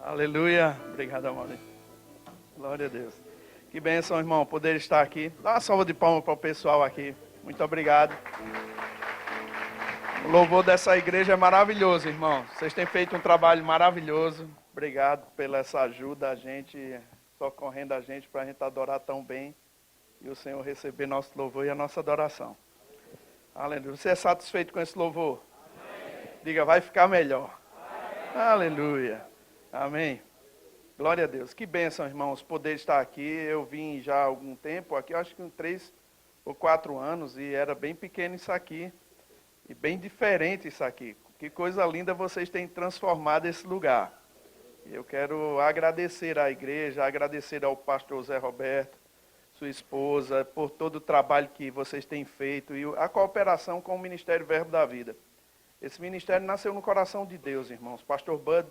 Aleluia. Obrigado, amor. Glória a Deus. Que bênção, irmão, poder estar aqui. Dá uma salva de palmas para o pessoal aqui. Muito obrigado. O louvor dessa igreja é maravilhoso, irmão. Vocês têm feito um trabalho maravilhoso. Obrigado pela essa ajuda, a gente, socorrendo a gente para a gente adorar tão bem. E o Senhor receber nosso louvor e a nossa adoração. Aleluia. Você é satisfeito com esse louvor? Amém. Diga, vai ficar melhor. Amém. Aleluia. Amém. Glória a Deus. Que bênção, irmãos, poder estar aqui. Eu vim já há algum tempo aqui, acho que uns 3 ou 4 anos, e era bem pequeno isso aqui. E bem diferente isso aqui. Que coisa linda vocês têm transformado esse lugar. Eu quero agradecer à igreja, agradecer ao pastor Zé Roberto, sua esposa, por todo o trabalho que vocês têm feito e a cooperação com o Ministério Verbo da Vida. Esse ministério nasceu no coração de Deus, irmãos. Pastor Bud,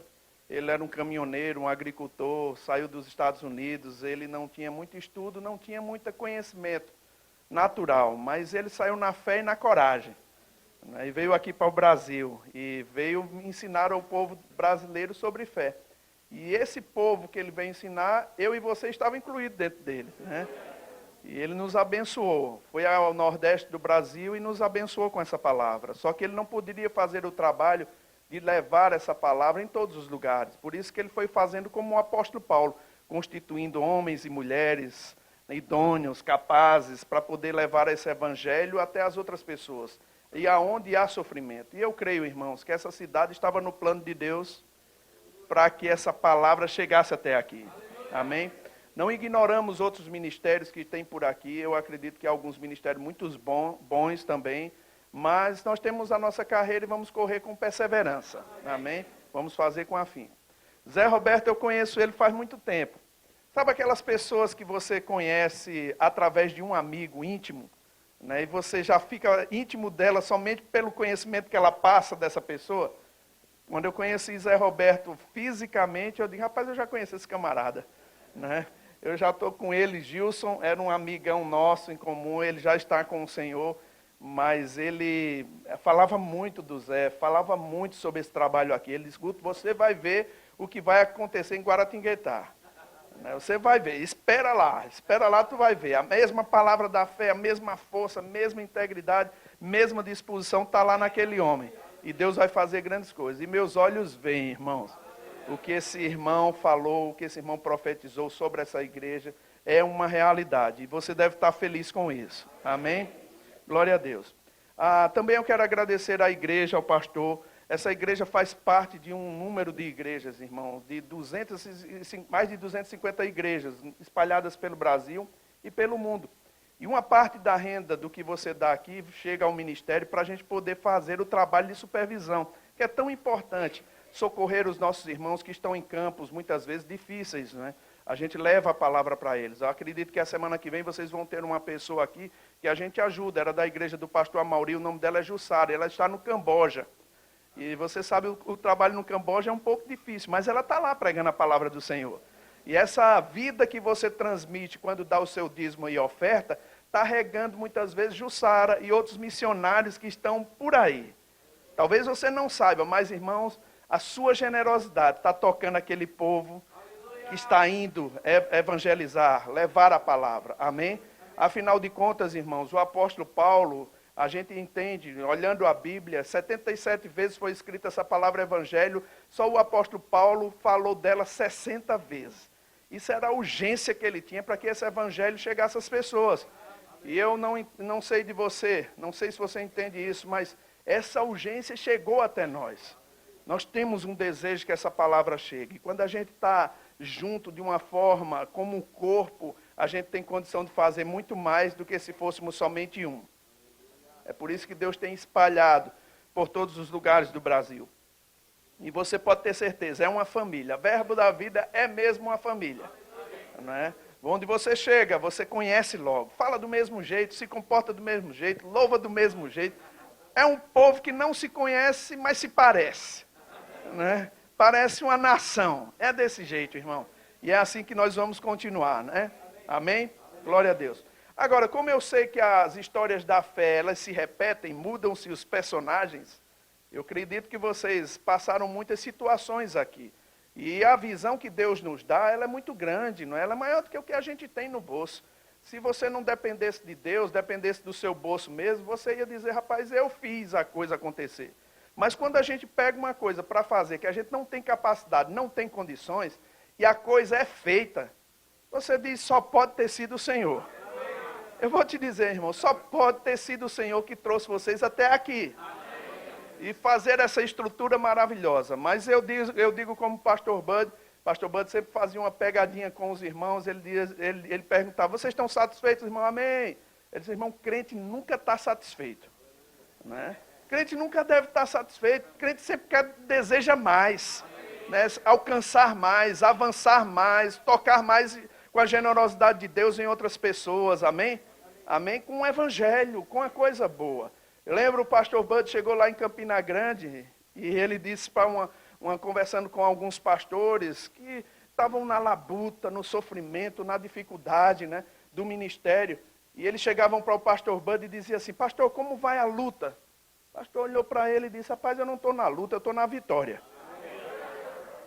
ele era um caminhoneiro, um agricultor, saiu dos Estados Unidos, ele não tinha muito estudo, não tinha muito conhecimento natural, mas ele saiu na fé e na coragem. E veio aqui para o Brasil e veio ensinar ao povo brasileiro sobre fé. E esse povo que ele veio ensinar, eu e você estavam incluídos dentro dele, né? E ele nos abençoou. Foi ao Nordeste do Brasil e nos abençoou com essa palavra. Só que ele não poderia fazer o trabalho de levar essa palavra em todos os lugares. Por isso que ele foi fazendo como o apóstolo Paulo, constituindo homens e mulheres idôneos, capazes, para poder levar esse evangelho até as outras pessoas. E aonde há sofrimento. E eu creio, irmãos, que essa cidade estava no plano de Deus para que essa palavra chegasse até aqui. Amém? Não ignoramos outros ministérios que tem por aqui. Eu acredito que há alguns ministérios muito bons também. Mas nós temos a nossa carreira e vamos correr com perseverança. Amém? Vamos fazer com afinco. Zé Roberto, eu conheço ele faz muito tempo. Sabe aquelas pessoas que você conhece através de um amigo íntimo? Né, e você já fica íntimo dela somente pelo conhecimento que ela passa dessa pessoa. Quando eu conheci Zé Roberto fisicamente, eu digo, rapaz, eu já conheço esse camarada. Né? Eu já estou com ele, Gilson era um amigão nosso em comum, ele já está com o Senhor, mas ele falava muito do Zé, falava muito sobre esse trabalho aqui. Ele disse, Guto, você vai ver o que vai acontecer em Guaratinguetá. Você vai ver, espera lá, tu vai ver. A mesma palavra da fé, a mesma força, a mesma integridade, mesma disposição está lá naquele homem. E Deus vai fazer grandes coisas. E meus olhos veem, irmãos, o que esse irmão falou, o que esse irmão profetizou sobre essa igreja, é uma realidade. E você deve estar feliz com isso. Amém? Glória a Deus. Também eu quero agradecer à igreja, ao pastor. Essa igreja faz parte de um número de igrejas, irmãos, de mais de 250 igrejas espalhadas pelo Brasil e pelo mundo. E uma parte da renda do que você dá aqui chega ao ministério para a gente poder fazer o trabalho de supervisão, que é tão importante, socorrer os nossos irmãos que estão em campos, muitas vezes difíceis, né? A gente leva a palavra para eles. Eu acredito que a semana que vem vocês vão ter uma pessoa aqui que a gente ajuda, era da igreja do pastor Amauri, o nome dela é Jussara, ela está no Camboja. E você sabe, o trabalho no Camboja é um pouco difícil, mas ela está lá pregando a palavra do Senhor. E essa vida que você transmite quando dá o seu dízimo e oferta, está regando muitas vezes Jussara e outros missionários que estão por aí. Talvez você não saiba, mas irmãos, a sua generosidade está tocando aquele povo que está indo evangelizar, levar a palavra. Amém? Afinal de contas, irmãos, o apóstolo Paulo, a gente entende, olhando a Bíblia, 77 vezes foi escrita essa palavra evangelho, só o apóstolo Paulo falou dela 60 vezes. Isso era a urgência que ele tinha para que esse evangelho chegasse às pessoas. E eu não sei de você, não sei se você entende isso, mas essa urgência chegou até nós. Nós temos um desejo que essa palavra chegue. Quando a gente está junto de uma forma, como um corpo, a gente tem condição de fazer muito mais do que se fôssemos somente um. É por isso que Deus tem espalhado por todos os lugares do Brasil. E você pode ter certeza, é uma família. Verbo da Vida é mesmo uma família. Não é? Onde você chega, você conhece logo. Fala do mesmo jeito, se comporta do mesmo jeito, louva do mesmo jeito. É um povo que não se conhece, mas se parece. Não é? Parece uma nação. É desse jeito, irmão. E é assim que nós vamos continuar, né? Amém? Glória a Deus. Agora, como eu sei que as histórias da fé, elas se repetem, mudam-se os personagens, eu acredito que vocês passaram muitas situações aqui. E a visão que Deus nos dá, ela é muito grande, não é? Ela é maior do que o que a gente tem no bolso. Se você não dependesse de Deus, dependesse do seu bolso mesmo, você ia dizer, rapaz, eu fiz a coisa acontecer. Mas quando a gente pega uma coisa para fazer, que a gente não tem capacidade, não tem condições, e a coisa é feita, você diz, só pode ter sido o Senhor. Eu vou te dizer, irmão, só pode ter sido o Senhor que trouxe vocês até aqui. E fazer essa estrutura maravilhosa. Mas eu digo como pastor Bud sempre fazia uma pegadinha com os irmãos, ele perguntava, vocês estão satisfeitos, irmão? Amém. Ele disse, irmão, crente nunca está satisfeito. Né? Crente nunca deve estar satisfeito, crente sempre deseja mais. Né? Alcançar mais, avançar mais, tocar mais com a generosidade de Deus em outras pessoas, amém? Amém? Com o evangelho, com a coisa boa. Eu lembro o pastor Bud chegou lá em Campina Grande e ele disse para conversando com alguns pastores que estavam na labuta, no sofrimento, na dificuldade, né, do ministério. E eles chegavam para o pastor Bud e diziam assim, pastor, como vai a luta? O pastor olhou para ele e disse, rapaz, eu não estou na luta, eu estou na vitória.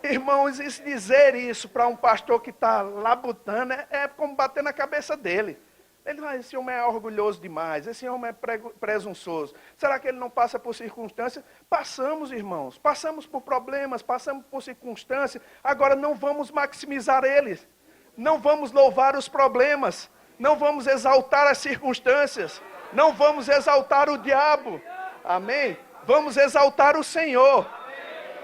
Irmãos, dizer isso para um pastor que está labutando é como bater na cabeça dele. Ele diz, esse homem é orgulhoso demais, esse homem é presunçoso. Será que ele não passa por circunstâncias? Passamos, irmãos, passamos por problemas, passamos por circunstâncias. Agora não vamos maximizar eles. Não vamos louvar os problemas. Não vamos exaltar as circunstâncias. Não vamos exaltar o diabo. Amém? Vamos exaltar o Senhor.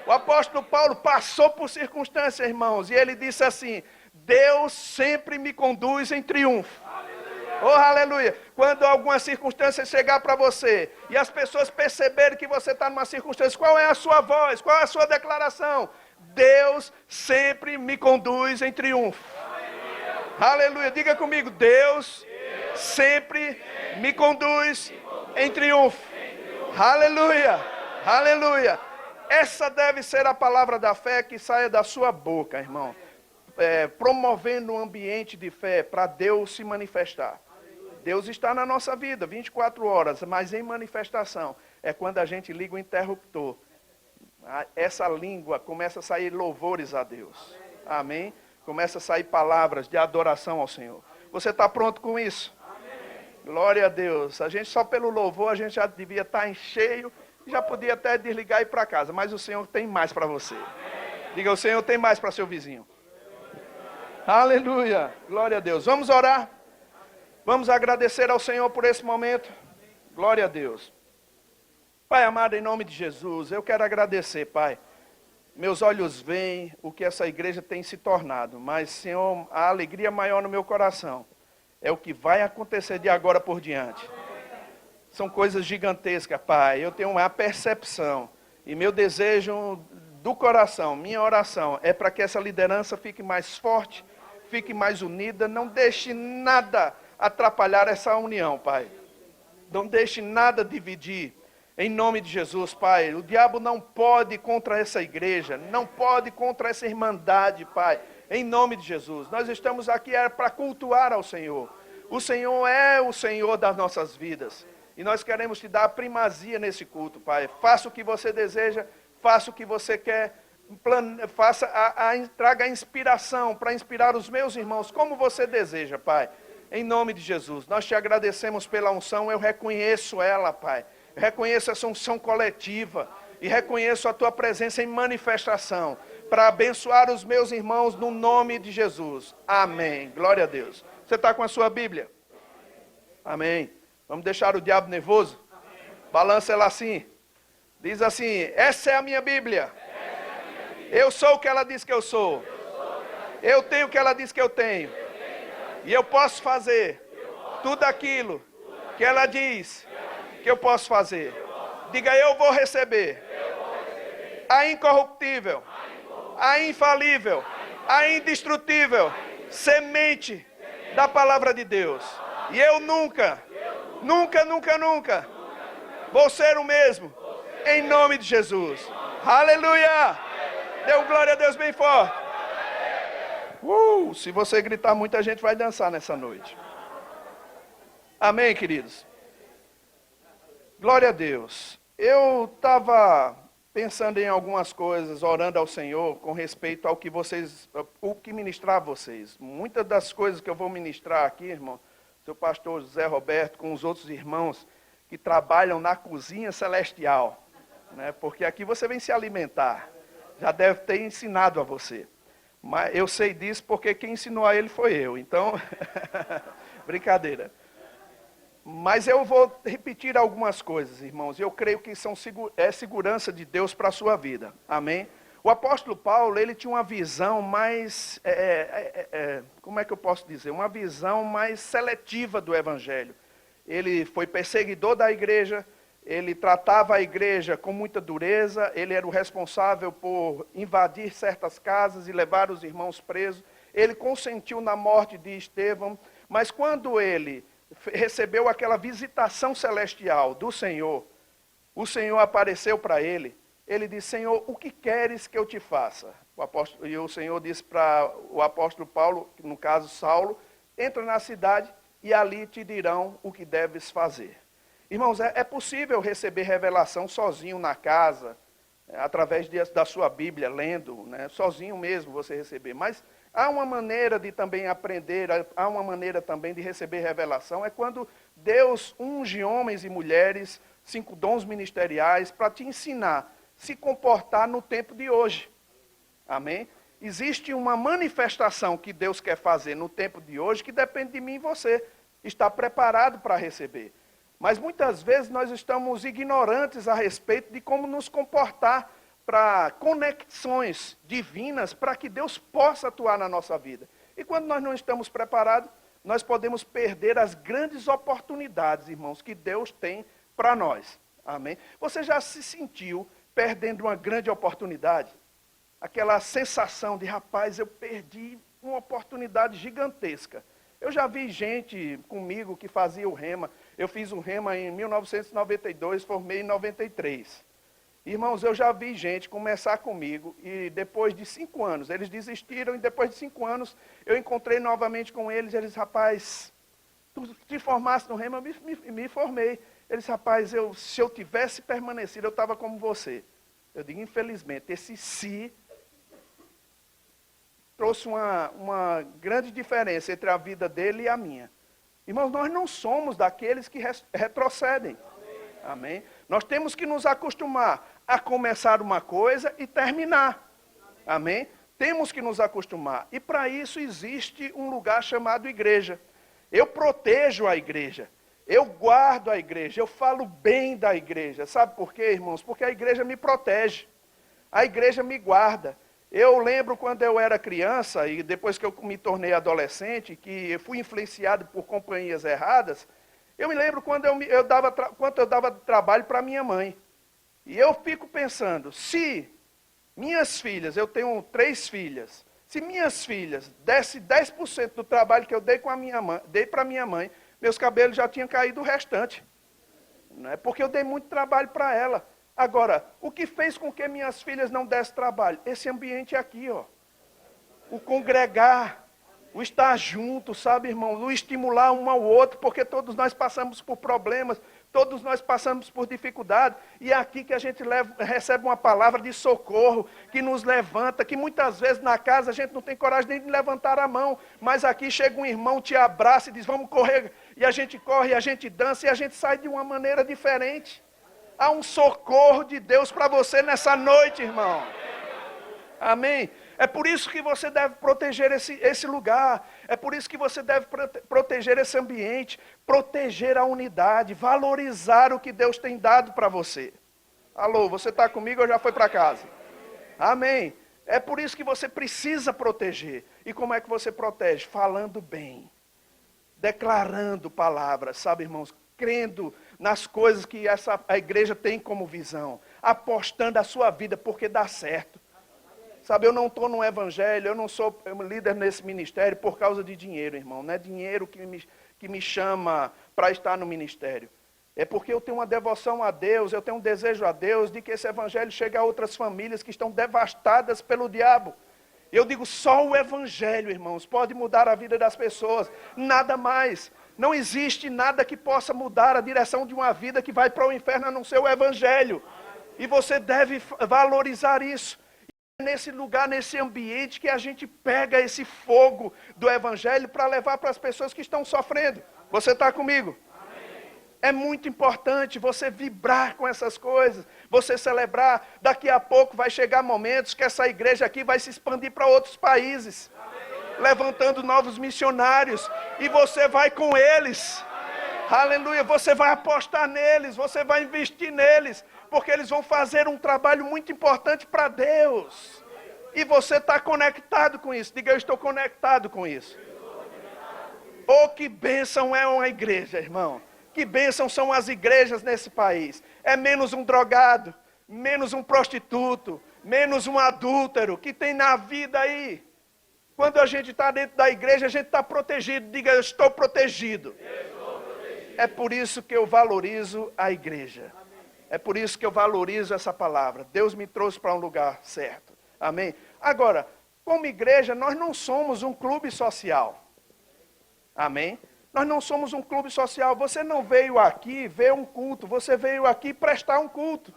O apóstolo Paulo passou por circunstâncias, irmãos, e ele disse assim, Deus sempre me conduz em triunfo. Oh, aleluia! Quando alguma circunstância chegar para você, e as pessoas perceberem que você está numa circunstância, qual é a sua voz, qual é a sua declaração? Deus sempre me conduz em triunfo. Aleluia! Diga comigo, Deus sempre me conduz em triunfo. Aleluia! Aleluia! Essa deve ser a palavra da fé que saia da sua boca, irmão. Promovendo um ambiente de fé para Deus se manifestar. Deus está na nossa vida 24 horas, mas em manifestação. É quando a gente liga o interruptor. Essa língua começa a sair louvores a Deus. Amém? Começa a sair palavras de adoração ao Senhor. Você está pronto com isso? Glória a Deus. A gente só pelo louvor, a gente já devia estar em cheio. Já podia até desligar e ir para casa, mas o Senhor tem mais para você. Diga, o Senhor tem mais para seu vizinho. Aleluia, glória a Deus. Vamos orar. Vamos agradecer ao Senhor por esse momento. Glória a Deus. Pai amado, em nome de Jesus, eu quero agradecer, Pai. Meus olhos veem o que essa igreja tem se tornado, mas, Senhor, a alegria maior no meu coração é o que vai acontecer de agora por diante. São coisas gigantescas, Pai. Eu tenho uma percepção. E meu desejo do coração, minha oração, é para que essa liderança fique mais forte, fique mais unida. Não deixe nada atrapalhar essa união, Pai. Não deixe nada dividir. Em nome de Jesus, Pai. O diabo não pode contra essa igreja. Não pode contra essa irmandade, Pai. Em nome de Jesus. Nós estamos aqui para cultuar ao Senhor. O Senhor é o Senhor das nossas vidas. E nós queremos te dar a primazia nesse culto, Pai. Faça o que você deseja, faça o que você quer, traga a inspiração para inspirar os meus irmãos, como você deseja, Pai. Em nome de Jesus, nós te agradecemos pela unção, eu reconheço ela, Pai. Eu reconheço essa unção coletiva e reconheço a tua presença em manifestação, para abençoar os meus irmãos no nome de Jesus. Amém. Glória a Deus. Você está com a sua Bíblia? Amém. Vamos deixar o diabo nervoso? Balança ela assim. Diz assim, essa é a minha Bíblia. Eu sou o que ela diz que eu sou. Eu tenho o que ela diz que eu tenho. E eu posso fazer tudo aquilo que ela diz que eu posso fazer. Diga, eu vou receber a incorruptível, a infalível, a indestrutível semente da palavra de Deus. E eu nunca vou ser o mesmo, em nome de Jesus. Aleluia! Dê glória a Deus bem forte. Se você gritar, muita gente vai dançar nessa noite. Amém, queridos? Glória a Deus. Eu estava pensando em algumas coisas, orando ao Senhor com respeito ao que ministrar a vocês. Muitas das coisas que eu vou ministrar aqui, irmão, seu pastor José Roberto, com os outros irmãos que trabalham na cozinha celestial, né? Porque aqui você vem se alimentar, já deve ter ensinado a você. Mas eu sei disso porque quem ensinou a ele foi eu, então, brincadeira. Mas eu vou repetir algumas coisas, irmãos. Eu creio que é segurança de Deus para a sua vida. Amém? O apóstolo Paulo, ele tinha uma visão mais, como é que eu posso dizer? Uma visão mais seletiva do evangelho. Ele foi perseguidor da igreja, ele tratava a igreja com muita dureza, ele era o responsável por invadir certas casas e levar os irmãos presos. Ele consentiu na morte de Estevão, mas quando ele recebeu aquela visitação celestial do Senhor, o Senhor apareceu para ele, ele disse: Senhor, o que queres que eu te faça? E o Senhor disse para o apóstolo Paulo, no caso Saulo: entra na cidade e ali te dirão o que deves fazer. Irmãos, é possível receber revelação sozinho na casa, através da sua Bíblia, lendo, né? Sozinho mesmo você receber, mas há uma maneira de também aprender, há uma maneira também de receber revelação, é quando Deus unge homens e mulheres, 5 dons ministeriais, para te ensinar a se comportar no tempo de hoje. Amém? Existe uma manifestação que Deus quer fazer no tempo de hoje, que depende de mim e você estar preparado para receber. Mas muitas vezes nós estamos ignorantes a respeito de como nos comportar para conexões divinas, para que Deus possa atuar na nossa vida. E quando nós não estamos preparados, nós podemos perder as grandes oportunidades, irmãos, que Deus tem para nós. Amém? Você já se sentiu perdendo uma grande oportunidade? Aquela sensação de, rapaz, eu perdi uma oportunidade gigantesca. Eu já vi gente comigo que fazia o rema. Eu fiz o rema em 1992, formei em 93. Irmãos, eu já vi gente começar comigo e depois de 5 anos, eles desistiram e depois de 5 anos eu encontrei novamente com eles. Eles: rapaz, tu te formaste no rema? Eu me formei. Eles: rapaz, se eu tivesse permanecido, eu estava como você. Eu digo: infelizmente, esse "se" trouxe uma grande diferença entre a vida dele e a minha. Irmãos, nós não somos daqueles que retrocedem. Amém? Nós temos que nos acostumar a começar uma coisa e terminar. Amém? Temos que nos acostumar. E para isso existe um lugar chamado igreja. Eu protejo a igreja. Eu guardo a igreja. Eu falo bem da igreja. Sabe por quê, irmãos? Porque a igreja me protege. A igreja me guarda. Eu lembro quando eu era criança e depois que eu me tornei adolescente, que eu fui influenciado por companhias erradas. Eu me lembro quando eu dava trabalho para minha mãe. E eu fico pensando, se minhas filhas, eu tenho 3 filhas, se minhas filhas dessem 10% do trabalho que eu dei para minha mãe, meus cabelos já tinham caído o restante. Não é? Porque eu dei muito trabalho para ela. Agora, o que fez com que minhas filhas não dessem trabalho? Esse ambiente aqui, ó. O congregar, o estar junto, sabe, irmão? O estimular um ao outro, porque todos nós passamos por problemas, todos nós passamos por dificuldade. E é aqui que a gente recebe uma palavra de socorro, que nos levanta, que muitas vezes na casa a gente não tem coragem nem de levantar a mão. Mas aqui chega um irmão, te abraça e diz: vamos correr. E a gente corre, a gente dança e a gente sai de uma maneira diferente. Há um socorro de Deus para você nessa noite, irmão. Amém? É por isso que você deve proteger esse lugar. É por isso que você deve proteger esse ambiente. Proteger a unidade. Valorizar o que Deus tem dado para você. Alô, você está comigo ou já foi para casa? Amém? É por isso que você precisa proteger. E como é que você protege? Falando bem. Declarando palavras, sabe, irmãos? Crendo nas coisas que a igreja tem como visão, apostando a sua vida porque dá certo. Sabe, eu não estou no evangelho, eu não sou líder nesse ministério por causa de dinheiro, irmão. Não é dinheiro que me chama para estar no ministério. É porque eu tenho uma devoção a Deus, eu tenho um desejo a Deus de que esse evangelho chegue a outras famílias que estão devastadas pelo diabo. Eu digo, só o evangelho, irmãos, pode mudar a vida das pessoas, nada mais. Não existe nada que possa mudar a direção de uma vida que vai para o inferno, a não ser o evangelho. E você deve valorizar isso. É nesse lugar, nesse ambiente, que a gente pega esse fogo do Evangelho para levar para as pessoas que estão sofrendo. Você está comigo? É muito importante você vibrar com essas coisas, você celebrar. Daqui a pouco vai chegar momentos que essa igreja aqui vai se expandir para outros países, levantando novos missionários, e você vai com eles. Aleluia, você vai apostar neles, você vai investir neles, porque eles vão fazer um trabalho muito importante para Deus. E você está conectado com isso. Diga, eu estou conectado com isso. Oh, que bênção é uma igreja, irmão. Que bênção são as igrejas nesse país. É menos um drogado, menos um prostituto, menos um adúltero que tem na vida aí. Quando a gente está dentro da igreja, a gente está protegido. Diga, eu estou protegido. É por isso que eu valorizo a igreja. É por isso que eu valorizo essa palavra. Deus me trouxe para um lugar certo. Amém? Agora, como igreja, nós não somos um clube social. Amém? Nós não somos um clube social. Você não veio aqui ver um culto. Você veio aqui prestar um culto.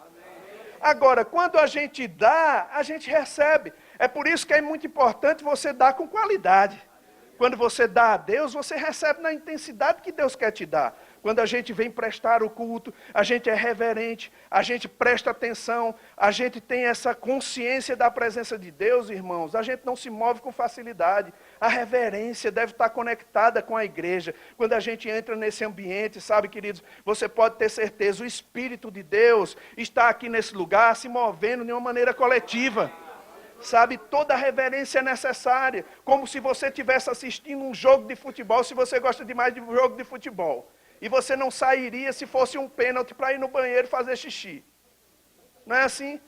Agora, quando a gente dá, a gente recebe. É por isso que é muito importante você dar com qualidade. Quando você dá a Deus, você recebe na intensidade que Deus quer te dar. Quando a gente vem prestar o culto, a gente é reverente, a gente presta atenção, a gente tem essa consciência da presença de Deus, irmãos. A gente não se move com facilidade. A reverência deve estar conectada com a igreja. Quando a gente entra nesse ambiente, sabe, queridos, você pode ter certeza, o Espírito de Deus está aqui nesse lugar, se movendo de uma maneira coletiva. Sabe, toda reverência é necessária. Como se você estivesse assistindo um jogo de futebol, se você gosta demais de jogo de futebol. E você não sairia se fosse um pênalti para ir no banheiro fazer xixi. Não é assim?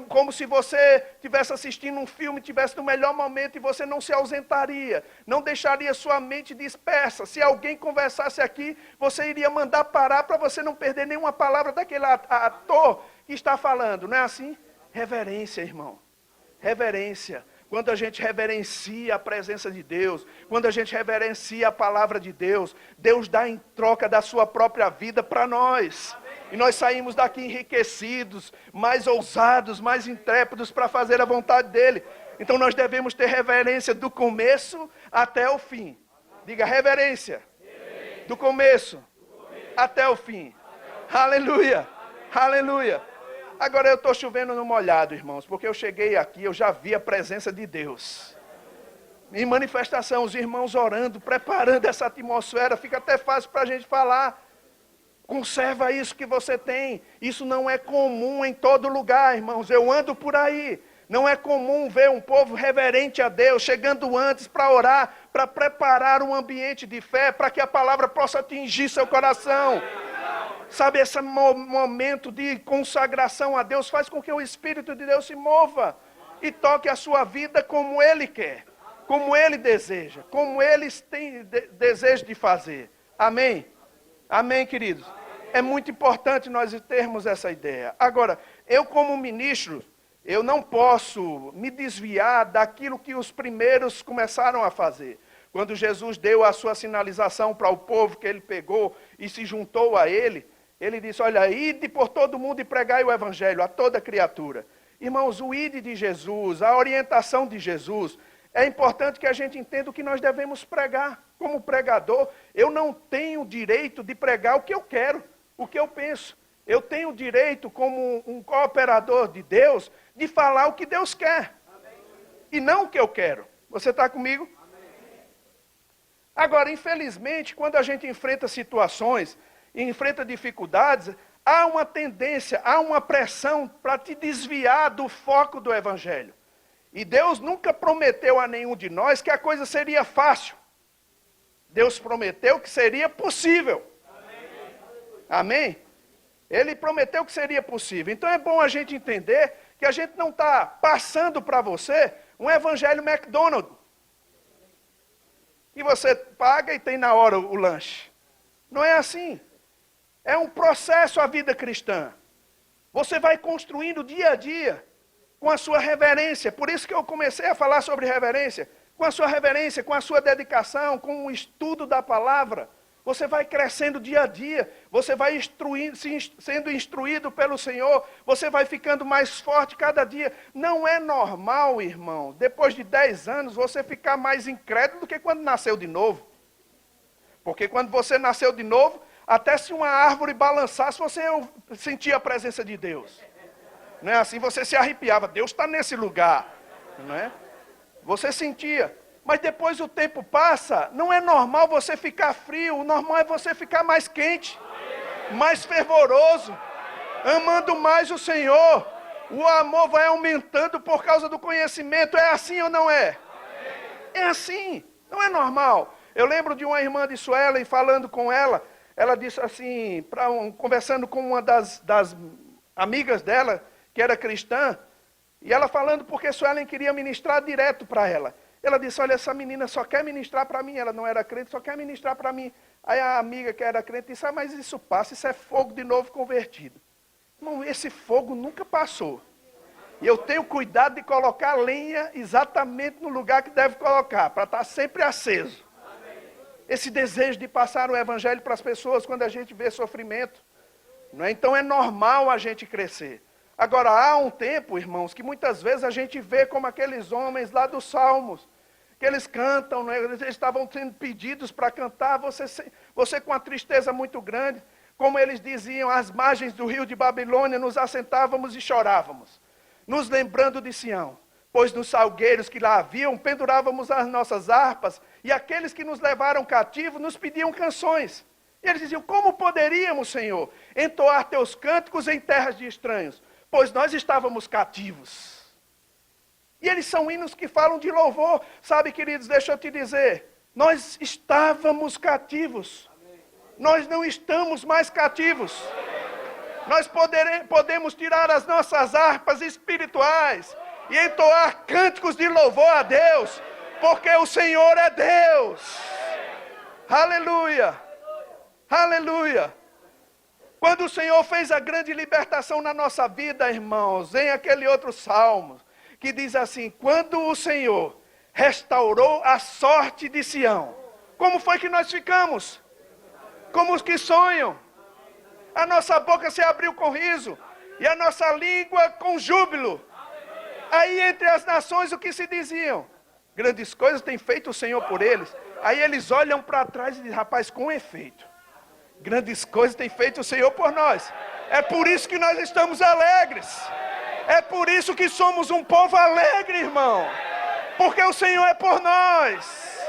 Como se você estivesse assistindo um filme, estivesse no melhor momento e você não se ausentaria. Não deixaria sua mente dispersa. Se alguém conversasse aqui, você iria mandar parar para você não perder nenhuma palavra daquele ator que está falando. Não é assim? Reverência, irmão. Reverência. Quando a gente reverencia a presença de Deus, quando a gente reverencia a palavra de Deus, Deus dá em troca da sua própria vida para nós. Amém. E nós saímos daqui enriquecidos, mais ousados, mais intrépidos para fazer a vontade dEle. Então nós devemos ter reverência do começo até o fim. Diga, reverência. Do começo até o fim. Aleluia. Aleluia. Agora eu estou chovendo no molhado, irmãos, porque eu cheguei aqui, eu já vi a presença de Deus. Em manifestação, os irmãos orando, preparando essa atmosfera, fica até fácil para a gente falar. Conserva isso que você tem. Isso não é comum em todo lugar, irmãos. Eu ando por aí. Não é comum ver um povo reverente a Deus, chegando antes para orar, para preparar um ambiente de fé, para que a palavra possa atingir seu coração. Sabe, esse momento de consagração a Deus faz com que o Espírito de Deus se mova e toque a sua vida como Ele quer, como Ele deseja, como Ele tem desejo de fazer. Amém? Amém, queridos? É muito importante nós termos essa ideia. Agora, eu como ministro, eu não posso me desviar daquilo que os primeiros começaram a fazer. Quando Jesus deu a sua sinalização para o povo que Ele pegou e se juntou a Ele, Ele disse, olha, ide por todo mundo e pregai o Evangelho a toda criatura. Irmãos, o ide de Jesus, a orientação de Jesus, é importante que a gente entenda o que nós devemos pregar. Como pregador, eu não tenho direito de pregar o que eu quero, o que eu penso. Eu tenho direito, como um cooperador de Deus, de falar o que Deus quer. E não o que eu quero. Você está comigo? Agora, infelizmente, quando a gente enfrenta situações, enfrenta dificuldades, há uma tendência, há uma pressão para te desviar do foco do Evangelho. E Deus nunca prometeu a nenhum de nós que a coisa seria fácil. Deus prometeu que seria possível. Amém? Ele prometeu que seria possível. Então é bom a gente entender que a gente não está passando para você um Evangelho McDonald's. E você paga e tem na hora o lanche. Não é assim. É um processo a vida cristã. Você vai construindo dia a dia com a sua reverência. Por isso que eu comecei a falar sobre reverência. Com a sua reverência, com a sua dedicação, com o estudo da palavra. Você vai crescendo dia a dia, você vai sendo instruído pelo Senhor, você vai ficando mais forte cada dia. Não é normal, irmão, depois de 10 anos, você ficar mais incrédulo do que quando nasceu de novo. Porque quando você nasceu de novo, até se uma árvore balançasse, você sentia a presença de Deus. Não é assim? Você se arrepiava, Deus está nesse lugar. Não é? Você sentia. Mas depois o tempo passa, não é normal você ficar frio, o normal é você ficar mais quente, mais fervoroso, amando mais o Senhor. O amor vai aumentando por causa do conhecimento. É assim ou não é? É assim, não é normal. Eu lembro de uma irmã de Suelen, falando com ela, ela disse assim, conversando com uma das amigas dela, que era cristã, e ela falando porque Suelen queria ministrar direto para ela. Ela disse, olha, essa menina só quer ministrar para mim, ela não era crente, só quer ministrar para mim. Aí a amiga que era crente disse, mas isso passa, isso é fogo de novo convertido. Irmão, esse fogo nunca passou. E eu tenho cuidado de colocar a lenha exatamente no lugar que deve colocar, para estar sempre aceso. Esse desejo de passar o evangelho para as pessoas quando a gente vê sofrimento. Não é? Então é normal a gente crescer. Agora, há um tempo, irmãos, que muitas vezes a gente vê como aqueles homens lá dos Salmos, que eles cantam, né? Eles estavam sendo pedidos para cantar, você com uma tristeza muito grande, como eles diziam, às margens do rio de Babilônia, nos assentávamos e chorávamos, nos lembrando de Sião, pois nos salgueiros que lá haviam, pendurávamos as nossas harpas, e aqueles que nos levaram cativo nos pediam canções. E eles diziam, como poderíamos, Senhor, entoar teus cânticos em terras de estranhos? Pois nós estávamos cativos. E eles são hinos que falam de louvor. Sabe, queridos, deixa eu te dizer, nós estávamos cativos. Nós não estamos mais cativos. Nós podemos tirar as nossas harpas espirituais e entoar cânticos de louvor a Deus, porque o Senhor é Deus. Aleluia! Aleluia! Quando o Senhor fez a grande libertação na nossa vida, irmãos, em aquele outro salmo, que diz assim, quando o Senhor restaurou a sorte de Sião, como foi que nós ficamos? Como os que sonham. A nossa boca se abriu com riso, e a nossa língua com júbilo. Aí entre as nações o que se diziam? Grandes coisas tem feito o Senhor por eles. Aí eles olham para trás e dizem, rapaz, com efeito, grandes coisas tem feito o Senhor por nós. É por isso que nós estamos alegres. É por isso que somos um povo alegre, irmão. Porque o Senhor é por nós.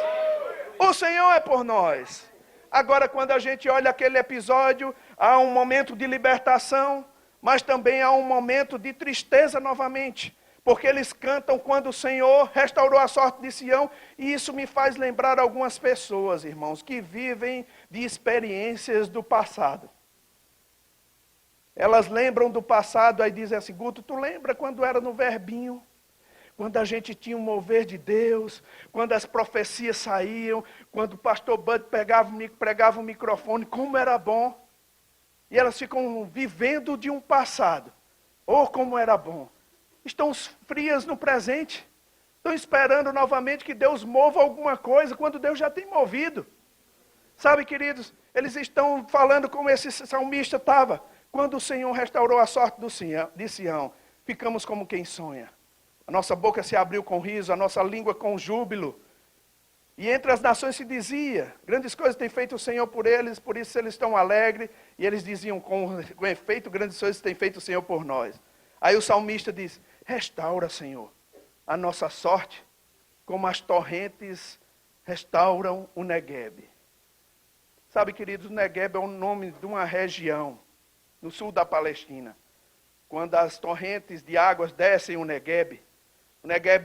O Senhor é por nós. Agora, quando a gente olha aquele episódio, há um momento de libertação, mas também há um momento de tristeza novamente. Porque eles cantam quando o Senhor restaurou a sorte de Sião, e isso me faz lembrar algumas pessoas, irmãos, que vivem de experiências do passado. Elas lembram do passado, aí dizem assim, Guto, tu lembra quando era no Verbinho? Quando a gente tinha um mover de Deus, quando as profecias saíam, quando o pastor Bud pregava o microfone, como era bom. E elas ficam vivendo de um passado. Oh, como era bom. Estão frias no presente. Estão esperando novamente que Deus mova alguma coisa, quando Deus já tem movido. Sabe, queridos, eles estão falando como esse salmista estava. Quando o Senhor restaurou a sorte de Sião, ficamos como quem sonha. A nossa boca se abriu com riso, a nossa língua com júbilo. E entre as nações se dizia, grandes coisas tem feito o Senhor por eles, por isso eles estão alegres. E eles diziam, com efeito, grandes coisas tem feito o Senhor por nós. Aí o salmista diz, restaura, Senhor, a nossa sorte, como as torrentes restauram o Neguebe. Sabe, queridos, o Neguebe é o nome de uma região no sul da Palestina. Quando as torrentes de águas descem o Neguebe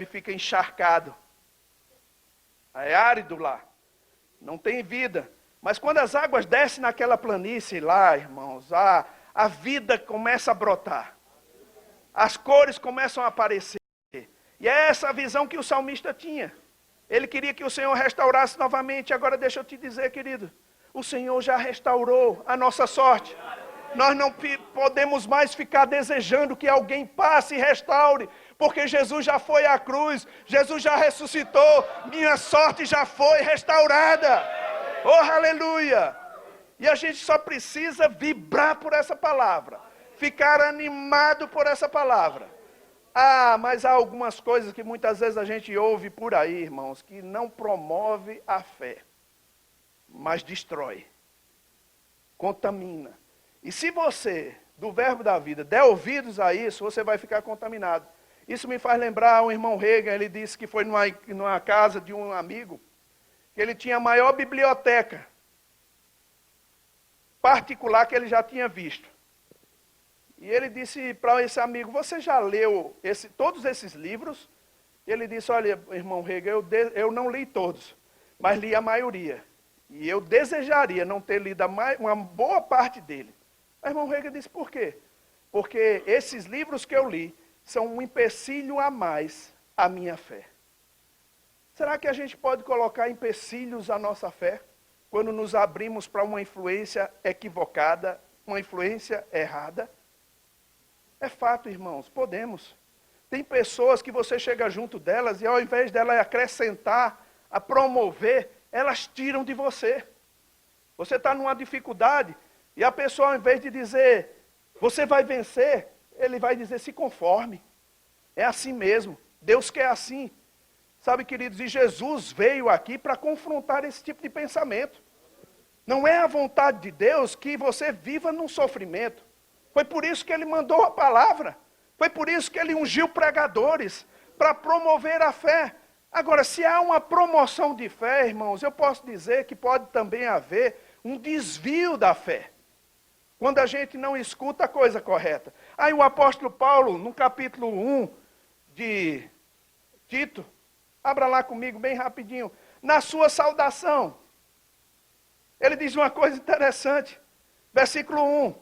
fica encharcado. É árido lá, não tem vida. Mas quando as águas descem naquela planície lá, irmãos, a vida começa a brotar. As cores começam a aparecer. E é essa visão que o salmista tinha. Ele queria que o Senhor restaurasse novamente. Agora deixa eu te dizer, querido, o Senhor já restaurou a nossa sorte. Nós não podemos mais ficar desejando que alguém passe e restaure, porque Jesus já foi à cruz, Jesus já ressuscitou, minha sorte já foi restaurada. Oh, aleluia! E a gente só precisa vibrar por essa palavra, ficar animado por essa palavra. Ah, mas há algumas coisas que muitas vezes a gente ouve por aí, irmãos, que não promove a fé, mas destrói, contamina. E se você, do verbo da vida, der ouvidos a isso, você vai ficar contaminado. Isso me faz lembrar um irmão Reagan, ele disse que foi numa casa de um amigo, que ele tinha a maior biblioteca particular que ele já tinha visto. E ele disse para esse amigo, você já leu todos esses livros? Ele disse, olha, irmão Reagan, eu não li todos, mas li a maioria. E eu desejaria não ter lido uma boa parte dele. Mas irmão Reagan disse, por quê? Porque esses livros que eu li são um empecilho a mais à minha fé. Será que a gente pode colocar empecilhos à nossa fé quando nos abrimos para uma influência equivocada, uma influência errada? É fato, irmãos, podemos. Tem pessoas que você chega junto delas e ao invés dela acrescentar, a promover, elas tiram de você. Você está numa dificuldade e a pessoa ao invés de dizer, você vai vencer, ele vai dizer, se conforme. É assim mesmo. Deus quer assim. Sabe, queridos, e Jesus veio aqui para confrontar esse tipo de pensamento. Não é a vontade de Deus que você viva num sofrimento. Foi por isso que ele mandou a palavra. Foi por isso que ele ungiu pregadores, para promover a fé. Agora, se há uma promoção de fé, irmãos, eu posso dizer que pode também haver um desvio da fé. Quando a gente não escuta a coisa correta. Aí o apóstolo Paulo, no capítulo 1 de Tito, abra lá comigo bem rapidinho, na sua saudação, ele diz uma coisa interessante, versículo 1.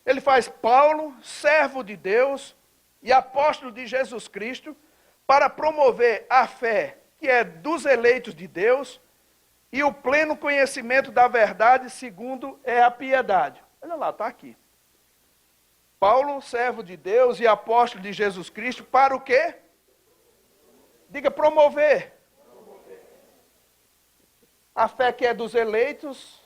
Ele faz Paulo, servo de Deus e apóstolo de Jesus Cristo, para promover a fé que é dos eleitos de Deus e o pleno conhecimento da verdade, segundo é a piedade. Olha lá, está aqui. Paulo, servo de Deus e apóstolo de Jesus Cristo, para o quê? Diga, promover. A fé que é dos eleitos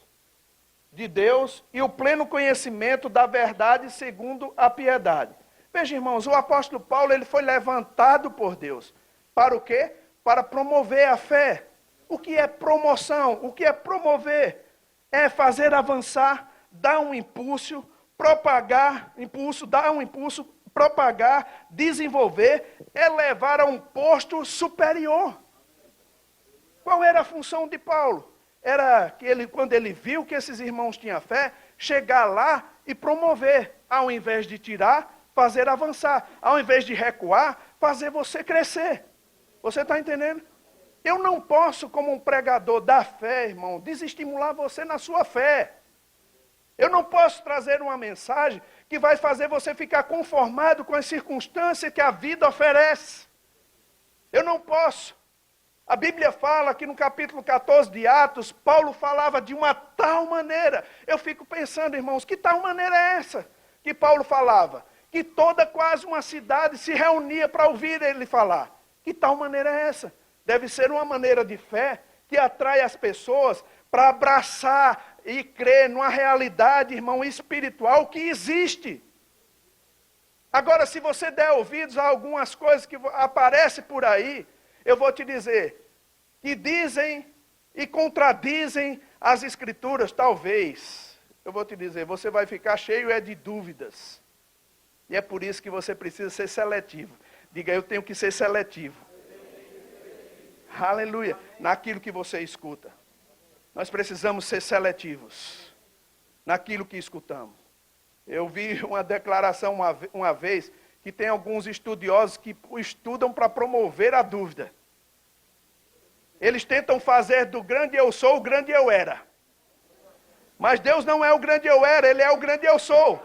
de Deus e o pleno conhecimento da verdade segundo a piedade. Veja, irmãos, o apóstolo Paulo ele foi levantado por Deus. Para o quê? Para promover a fé. O que é promoção? O que é promover? É fazer avançar, dar um impulso, propagar, propagar, desenvolver, elevar a um posto superior. Qual era a função de Paulo? Era que ele, quando ele viu que esses irmãos tinham fé, chegar lá e promover, ao invés de tirar, fazer avançar, ao invés de recuar, fazer você crescer. Você está entendendo? Eu não posso, como um pregador da fé, irmão, desestimular você na sua fé. Eu não posso trazer uma mensagem que vai fazer você ficar conformado com as circunstâncias que a vida oferece. Eu não posso. A Bíblia fala que no capítulo 14 de Atos, Paulo falava de uma tal maneira. Eu fico pensando, irmãos, que tal maneira é essa que Paulo falava? Que toda quase uma cidade se reunia para ouvir ele falar. Que tal maneira é essa? Deve ser uma maneira de fé que atrai as pessoas para abraçar e crer numa realidade, irmão, espiritual que existe. Agora, se você der ouvidos a algumas coisas que aparecem por aí, eu vou te dizer, que dizem e contradizem as escrituras, talvez, eu vou te dizer, você vai ficar cheio de dúvidas. E é por isso que você precisa ser seletivo. Diga, eu tenho que ser seletivo. Aleluia. Naquilo que você escuta. Nós precisamos ser seletivos. Naquilo que escutamos. Eu vi uma declaração uma vez, que tem alguns estudiosos que estudam para promover a dúvida. Eles tentam fazer do grande eu sou o grande eu era. Mas Deus não é o grande eu era, Ele é o grande eu sou.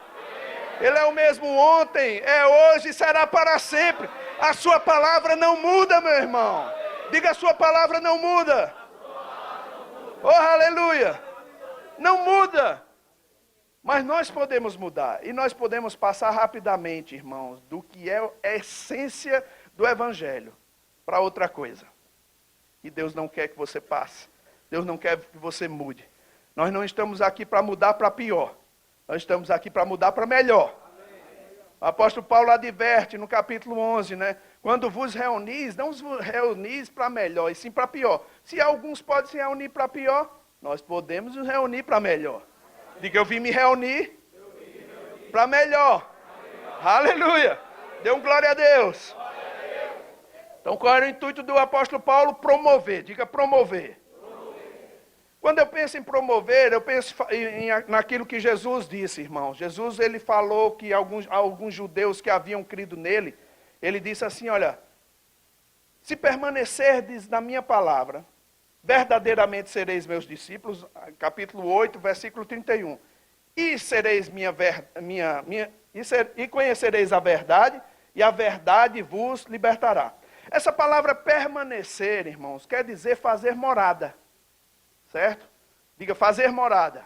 Ele é o mesmo ontem, é hoje e será para sempre. A sua palavra não muda, meu irmão. Diga, a sua palavra não muda. Oh, aleluia. Não muda. Mas nós podemos mudar. E nós podemos passar rapidamente, irmãos, do que é a essência do Evangelho para outra coisa. E Deus não quer que você passe. Deus não quer que você mude. Nós não estamos aqui para mudar para pior. Nós estamos aqui para mudar para melhor. O apóstolo Paulo adverte no capítulo 11, né? Quando vos reunis, não vos reunis para melhor, e sim para pior. Se alguns podem se reunir para pior, nós podemos nos reunir para melhor. Diga, eu vim me reunir para melhor. Aleluia. Dê um glória a Deus. Então, qual era o intuito do apóstolo Paulo? Promover. Diga, promover. Quando eu penso em promover, eu penso naquilo que Jesus disse, irmãos. Jesus, ele falou que alguns judeus que haviam crido nele, ele disse assim, olha, se permanecerdes na minha palavra, verdadeiramente sereis meus discípulos, capítulo 8, versículo 31. E sereis e conhecereis a verdade, e a verdade vos libertará. Essa palavra permanecer, irmãos, quer dizer fazer morada. Certo? Diga, fazer morada.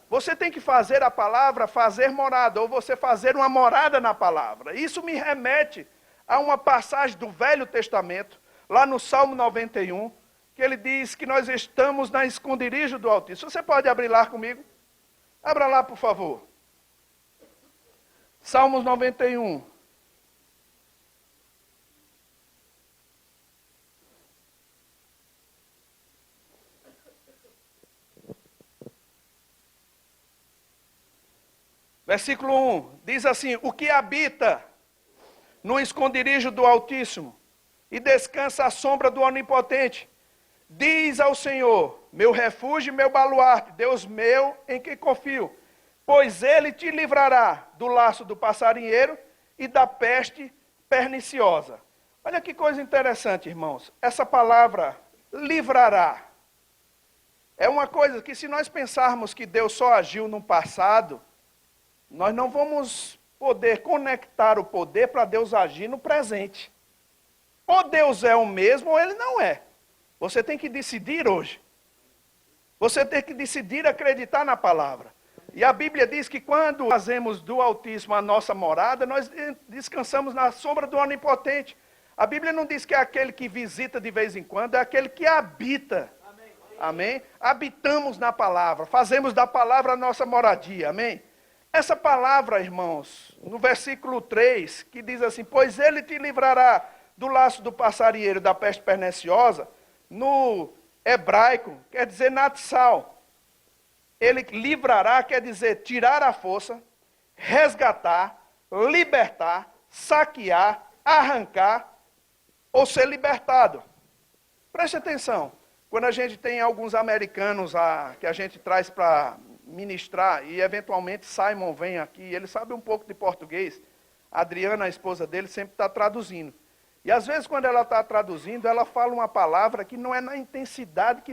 Você tem que fazer a palavra fazer morada, ou você fazer uma morada na palavra. Isso me remete a uma passagem do Velho Testamento, lá no Salmo 91, que ele diz que nós estamos na esconderijo do Altíssimo. Você pode abrir lá comigo? Abra lá, por favor. Salmos 91. Versículo 1, diz assim, o que habita no esconderijo do Altíssimo e descansa à sombra do Onipotente, diz ao Senhor, meu refúgio e meu baluarte, Deus meu em quem confio, pois ele te livrará do laço do passarinheiro e da peste perniciosa. Olha que coisa interessante, irmãos, essa palavra livrará, é uma coisa que se nós pensarmos que Deus só agiu no passado, nós não vamos poder conectar o poder para Deus agir no presente. Ou Deus é o mesmo ou ele não é. Você tem que decidir hoje. Você tem que decidir acreditar na palavra. E a Bíblia diz que quando fazemos do Altíssimo a nossa morada, nós descansamos na sombra do Onipotente. A Bíblia não diz que é aquele que visita de vez em quando, é aquele que habita. Amém? Habitamos na palavra, fazemos da palavra a nossa moradia. Amém? Essa palavra, irmãos, no versículo 3, que diz assim, pois ele te livrará do laço do passarinheiro da peste perniciosa, no hebraico, quer dizer natsal. Ele livrará, quer dizer tirar a força, resgatar, libertar, saquear, arrancar, ou ser libertado. Preste atenção, quando a gente tem alguns americanos que a gente traz para ministrar, e eventualmente Simon vem aqui, ele sabe um pouco de português, a Adriana, a esposa dele, sempre está traduzindo. E às vezes quando ela está traduzindo, ela fala uma palavra que não é na intensidade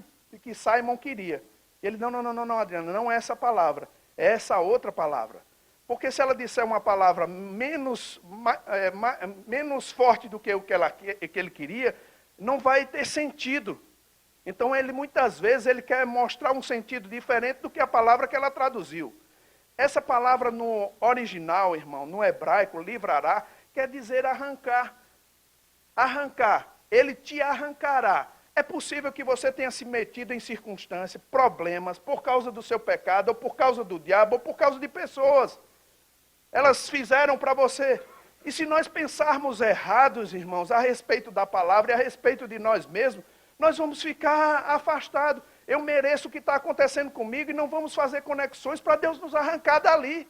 que Simon queria. Ele, não, Adriana, não é essa palavra, é essa outra palavra. Porque se ela disser uma palavra menos forte do que o que ele queria, não vai ter sentido. Então, muitas vezes, ele quer mostrar um sentido diferente do que a palavra que ela traduziu. Essa palavra no original, irmão, no hebraico, livrará, quer dizer arrancar. Arrancar. Ele te arrancará. É possível que você tenha se metido em circunstâncias, problemas, por causa do seu pecado, ou por causa do diabo, ou por causa de pessoas. Elas fizeram para você. E se nós pensarmos errados, irmãos, a respeito da palavra e a respeito de nós mesmos, nós vamos ficar afastados. Eu mereço o que está acontecendo comigo e não vamos fazer conexões para Deus nos arrancar dali.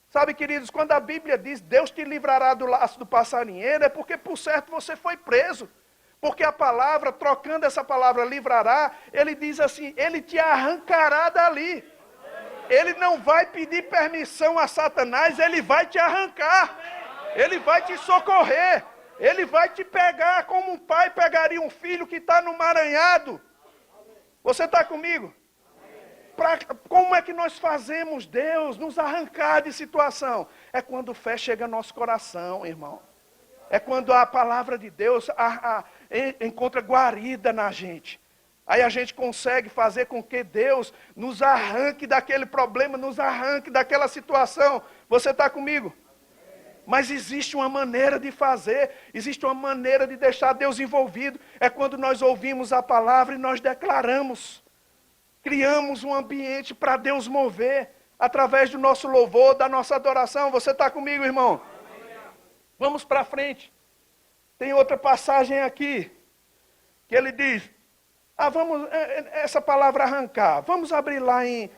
Sabe, queridos, quando a Bíblia diz Deus te livrará do laço do passarinheiro, é porque por certo você foi preso. Porque a palavra, trocando essa palavra livrará, ele diz assim, ele te arrancará dali. Ele não vai pedir permissão a Satanás, ele vai te arrancar. Ele vai te socorrer. Ele vai te pegar como um pai pegaria um filho que está no emaranhado. Você está comigo? Como é que nós fazemos Deus nos arrancar de situação? É quando fé chega no nosso coração, irmão. É quando a palavra de Deus encontra guarida na gente. Aí a gente consegue fazer com que Deus nos arranque daquele problema, nos arranque daquela situação. Você está comigo? Mas existe uma maneira de fazer, existe uma maneira de deixar Deus envolvido. É quando nós ouvimos a palavra e nós declaramos. criamos um ambiente para Deus mover, através do nosso louvor, da nossa adoração. Você está comigo, irmão? Vamos para frente. Tem outra passagem aqui, que ele diz, vamos, essa palavra arrancar, vamos abrir lá em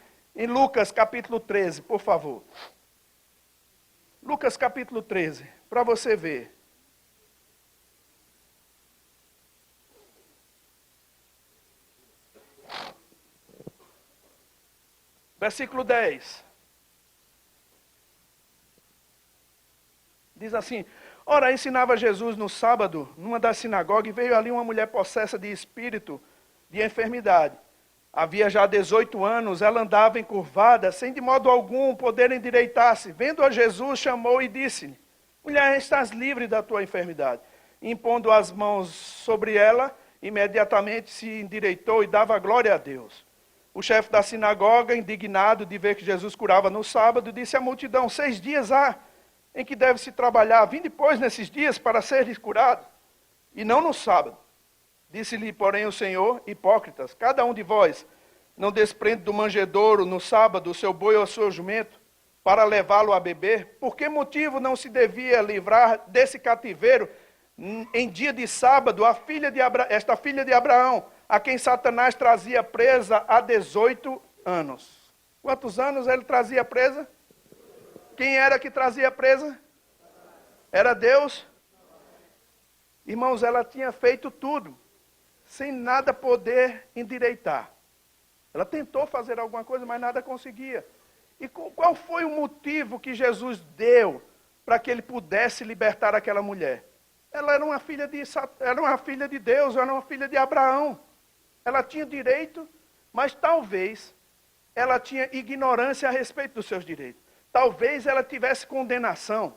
Lucas capítulo 13, por favor. Lucas capítulo 13, para você ver. Versículo 10. Diz assim: ora, ensinava Jesus no sábado, numa das sinagogas, e veio ali uma mulher possessa de espírito de enfermidade. Havia já 18 anos, ela andava encurvada, sem de modo algum poder endireitar-se. Vendo a Jesus, chamou e disse-lhe: mulher, estás livre da tua enfermidade. Impondo as mãos sobre ela, imediatamente se endireitou e dava glória a Deus. O chefe da sinagoga, indignado de ver que Jesus curava no sábado, disse à multidão: 6 dias há em que deve-se trabalhar, vinde depois nesses dias para seres curados, e não no sábado. Disse-lhe, porém, o Senhor: hipócritas, cada um de vós não desprende do manjedouro no sábado o seu boi ou o seu jumento, para levá-lo a beber? Por que motivo não se devia livrar desse cativeiro em dia de sábado esta filha de Abraão, a quem Satanás trazia presa há 18 anos? Quantos anos ele trazia presa? Quem era que trazia presa? Era Deus? Irmãos, ela tinha feito tudo, sem nada poder endireitar. Ela tentou fazer alguma coisa, mas nada conseguia. E qual foi o motivo que Jesus deu para que ele pudesse libertar aquela mulher? Ela era uma filha de Deus, era uma filha de Abraão. Ela tinha direito, mas talvez ela tinha ignorância a respeito dos seus direitos. Talvez ela tivesse condenação.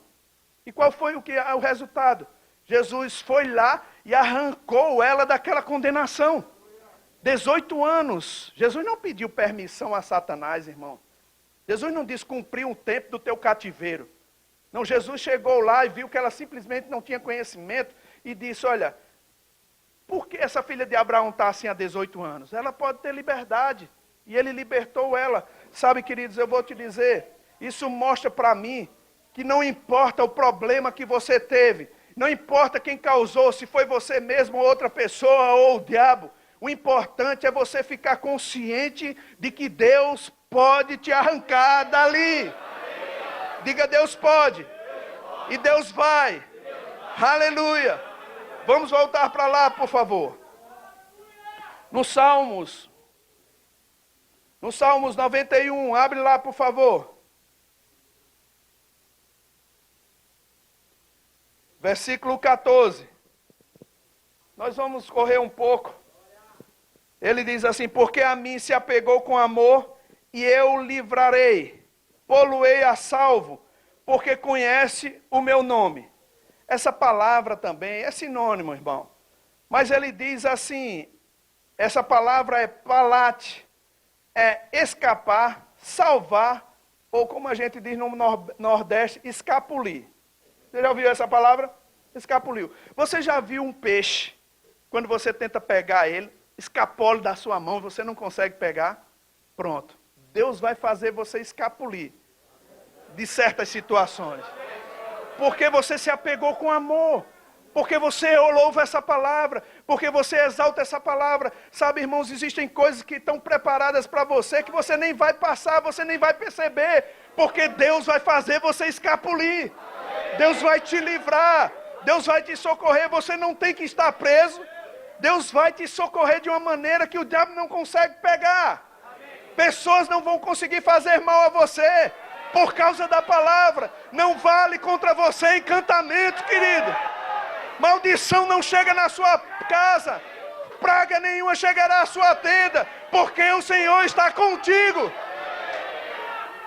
E qual foi o resultado? Jesus foi lá e arrancou ela daquela condenação. 18 anos. Jesus não pediu permissão a Satanás, irmão. Jesus não disse cumprir um tempo do teu cativeiro. Não, Jesus chegou lá e viu que ela simplesmente não tinha conhecimento e disse: olha, por que essa filha de Abraão está assim há 18 anos? Ela pode ter liberdade. E ele libertou ela. Sabe, queridos, eu vou te dizer, isso mostra para mim que não importa o problema que você teve, não importa quem causou, se foi você mesmo ou outra pessoa ou o diabo, o importante é você ficar consciente de que Deus pode te arrancar dali. Diga: Deus pode. E Deus vai. Aleluia. Vamos voltar para lá, por favor. No Salmos 91, abre lá, por favor. Versículo 14. Nós vamos correr um pouco. Ele diz assim: porque a mim se apegou com amor, e eu o livrarei, pô-lo-ei a salvo, porque conhece o meu nome. Essa palavra também é sinônimo, irmão. Mas ele diz assim, essa palavra é palate, é escapar, salvar, ou como a gente diz no Nordeste, escapulir. Você já ouviu essa palavra? Escapuliu. Você já viu um peixe, quando você tenta pegar ele, escapole da sua mão, você não consegue pegar? Pronto. Deus vai fazer você escapulir de certas situações. Porque você se apegou com amor. Porque você louva essa palavra. Porque você exalta essa palavra. Sabe, irmãos, existem coisas que estão preparadas para você, que você nem vai passar, você nem vai perceber. Porque Deus vai fazer você escapulir. Deus vai te livrar. Deus vai te socorrer. Você não tem que estar preso. Deus vai te socorrer de uma maneira que o diabo não consegue pegar. Pessoas não vão conseguir fazer mal a você por causa da palavra. Não vale contra você encantamento, querido. Maldição não chega na sua casa. Praga nenhuma chegará à sua tenda, porque o Senhor está contigo.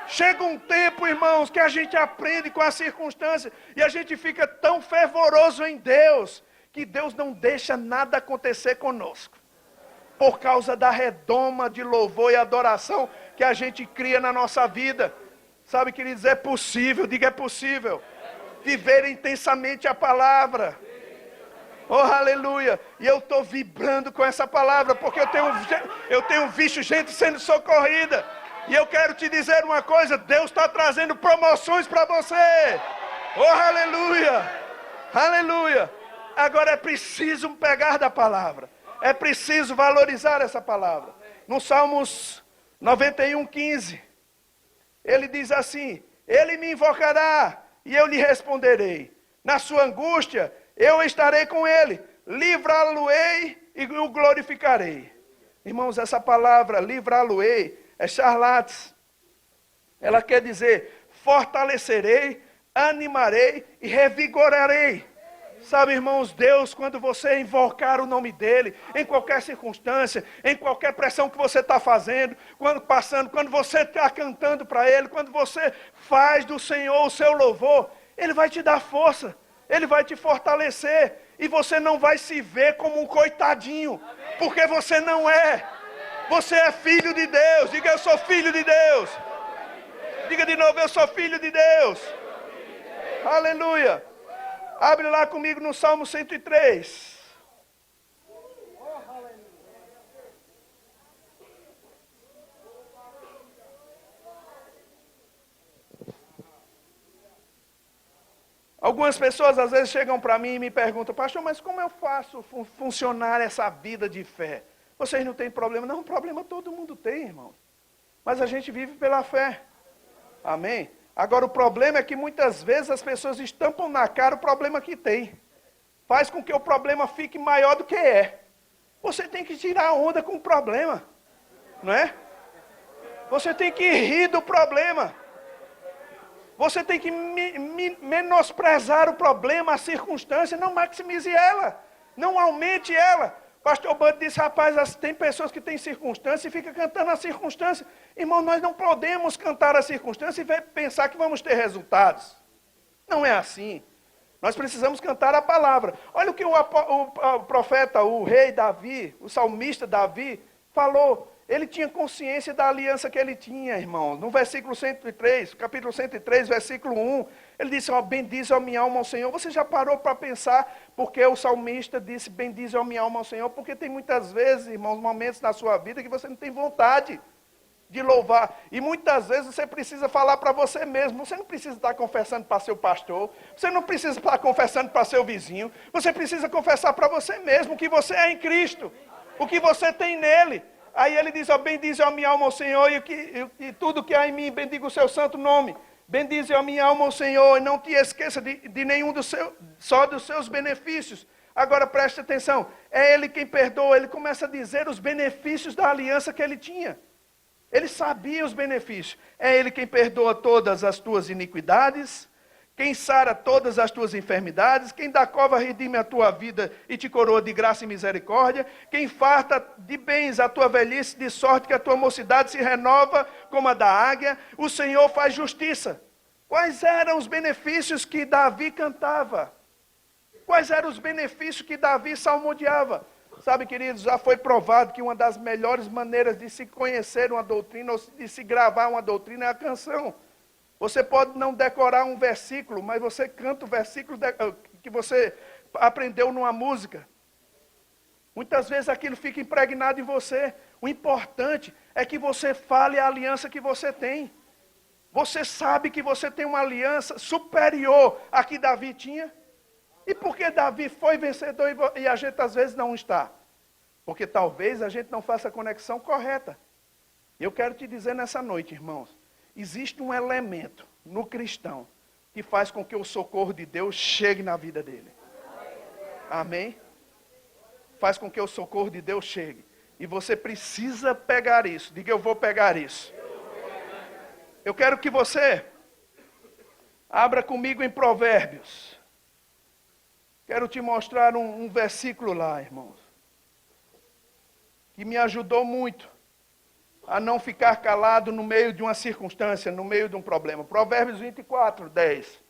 Chega um tempo, irmãos, que a gente aprende com as circunstâncias e a gente fica tão fervoroso em Deus, que Deus não deixa nada acontecer conosco. Por causa da redoma de louvor e adoração que a gente cria na nossa vida. Sabe, queridos, é possível, diga: é possível viver intensamente a palavra. Oh, aleluia. E eu estou vibrando com essa palavra, porque eu tenho visto gente sendo socorrida. E eu quero te dizer uma coisa, Deus está trazendo promoções para você. Oh, aleluia. Aleluia. Agora é preciso pegar da palavra. É preciso valorizar essa palavra. No Salmos 91:15, ele diz assim: Ele me invocará e eu lhe responderei. Na sua angústia eu estarei com ele. Livrá-lo-ei e o glorificarei. Irmãos, essa palavra livrá-lo-ei é charlates. Ela quer dizer fortalecerei, animarei e revigorarei. Sabe, irmãos, Deus, quando você invocar o nome dEle, em qualquer circunstância, em qualquer pressão que você está fazendo, quando você está cantando para Ele, quando você faz do Senhor o seu louvor, Ele vai te dar força, Ele vai te fortalecer, e você não vai se ver como um coitadinho, porque você não é. Você é filho de Deus. Diga, eu sou filho de Deus. Diga de novo, eu sou filho de Deus. Aleluia. Abre lá comigo no Salmo 103. Algumas pessoas às vezes chegam para mim e me perguntam: pastor, mas como eu faço funcionar essa vida de fé? Vocês não têm problema? Não, problema todo mundo tem, irmão. Mas a gente vive pela fé. Amém? Agora o problema é que muitas vezes as pessoas estampam na cara o problema que tem. Faz com que o problema fique maior do que é. Você tem que tirar a onda com o problema. Não é? Você tem que rir do problema. Você tem que menosprezar o problema, a circunstância, não maximize ela. Não aumente ela. Pastor Bando disse: rapaz, tem pessoas que têm circunstância e ficam cantando a circunstância. Irmão, nós não podemos cantar a circunstância e pensar que vamos ter resultados. Não é assim. Nós precisamos cantar a palavra. Olha o que o profeta, o rei Davi, o salmista Davi, falou. Ele tinha consciência da aliança que ele tinha, irmão. No versículo 103, capítulo 103, versículo 1, ele disse: ó, bendize a minha alma ao Senhor. Você já parou para pensar porque o salmista disse: bendize a minha alma ao Senhor? Porque tem muitas vezes, irmãos, momentos na sua vida que você não tem vontade de louvar. E muitas vezes você precisa falar para você mesmo. Você não precisa estar confessando para seu pastor. Você não precisa estar confessando para seu vizinho. Você precisa confessar para você mesmo que você é em Cristo. O que você tem nele. Aí ele diz: ó, bendize a minha alma ao Senhor e tudo que há em mim, bendiga o seu santo nome. Bendize a minha alma ao Senhor e não te esqueça de nenhum só dos seus benefícios. Agora preste atenção, é Ele quem perdoa. Ele começa a dizer os benefícios da aliança que ele tinha. Ele sabia os benefícios. É Ele quem perdoa todas as tuas iniquidades, quem sara todas as tuas enfermidades, quem da cova redime a tua vida e te coroa de graça e misericórdia, quem farta de bens a tua velhice, de sorte que a tua mocidade se renova como a da águia. O Senhor faz justiça. Quais eram os benefícios que Davi cantava? Quais eram os benefícios que Davi salmodiava? Sabe, queridos, já foi provado que uma das melhores maneiras de se conhecer uma doutrina, ou de se gravar uma doutrina, é a canção. Você pode não decorar um versículo, mas você canta o versículo que você aprendeu numa música. Muitas vezes aquilo fica impregnado em você. O importante é que você fale a aliança que você tem. Você sabe que você tem uma aliança superior à que Davi tinha? E por que Davi foi vencedor e a gente às vezes não está? Porque talvez a gente não faça a conexão correta. Eu quero te dizer nessa noite, irmãos, existe um elemento no cristão que faz com que o socorro de Deus chegue na vida dele. Amém? Faz com que o socorro de Deus chegue. E você precisa pegar isso. Diga: eu vou pegar isso. Eu quero que você abra comigo em Provérbios. Quero te mostrar um versículo lá, irmãos, que me ajudou muito a não ficar calado no meio de uma circunstância, no meio de um problema. Provérbios 24, 10.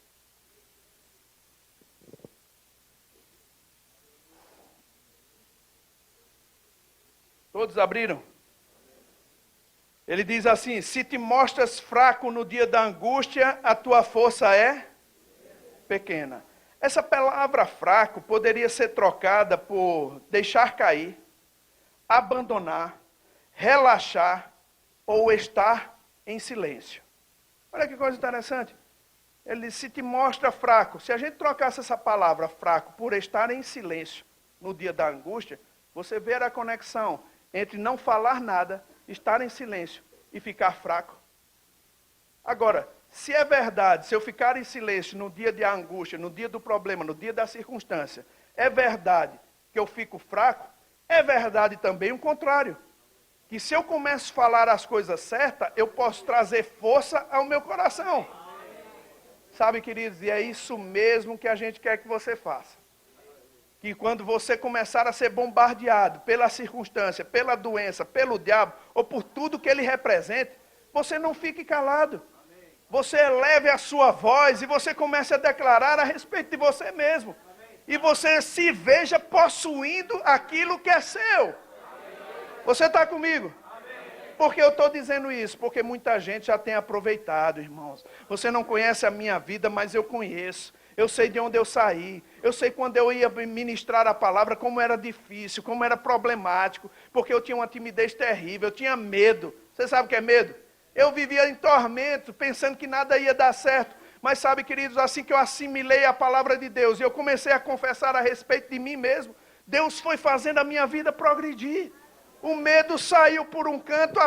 Todos abriram? Ele diz assim: se te mostras fraco no dia da angústia, a tua força é pequena. Essa palavra fraco poderia ser trocada por deixar cair, abandonar, relaxar ou estar em silêncio. Olha que coisa interessante. Ele se te mostra fraco. Se a gente trocasse essa palavra fraco por estar em silêncio no dia da angústia, você vê a conexão entre não falar nada, estar em silêncio e ficar fraco. Agora, se é verdade, se eu ficar em silêncio no dia da angústia, no dia do problema, no dia da circunstância, é verdade que eu fico fraco, é verdade também o contrário. Que se eu começo a falar as coisas certas, eu posso trazer força ao meu coração. Sabe, queridos, e é isso mesmo que a gente quer que você faça. Que quando você começar a ser bombardeado pela circunstância, pela doença, pelo diabo, ou por tudo que ele representa, você não fique calado. Você eleve a sua voz e você comece a declarar a respeito de você mesmo. E você se veja possuindo aquilo que é seu. Você está comigo? Porque eu estou dizendo isso? Porque muita gente já tem aproveitado, irmãos. Você não conhece a minha vida, mas eu conheço. Eu sei de onde eu saí. Eu sei quando eu ia ministrar a palavra, como era difícil, como era problemático. Porque eu tinha uma timidez terrível, eu tinha medo. Você sabe o que é medo? Eu vivia em tormento, pensando que nada ia dar certo. Mas sabe, queridos, assim que eu assimilei a palavra de Deus, e eu comecei a confessar a respeito de mim mesmo, Deus foi fazendo a minha vida progredir. O medo saiu por um canto,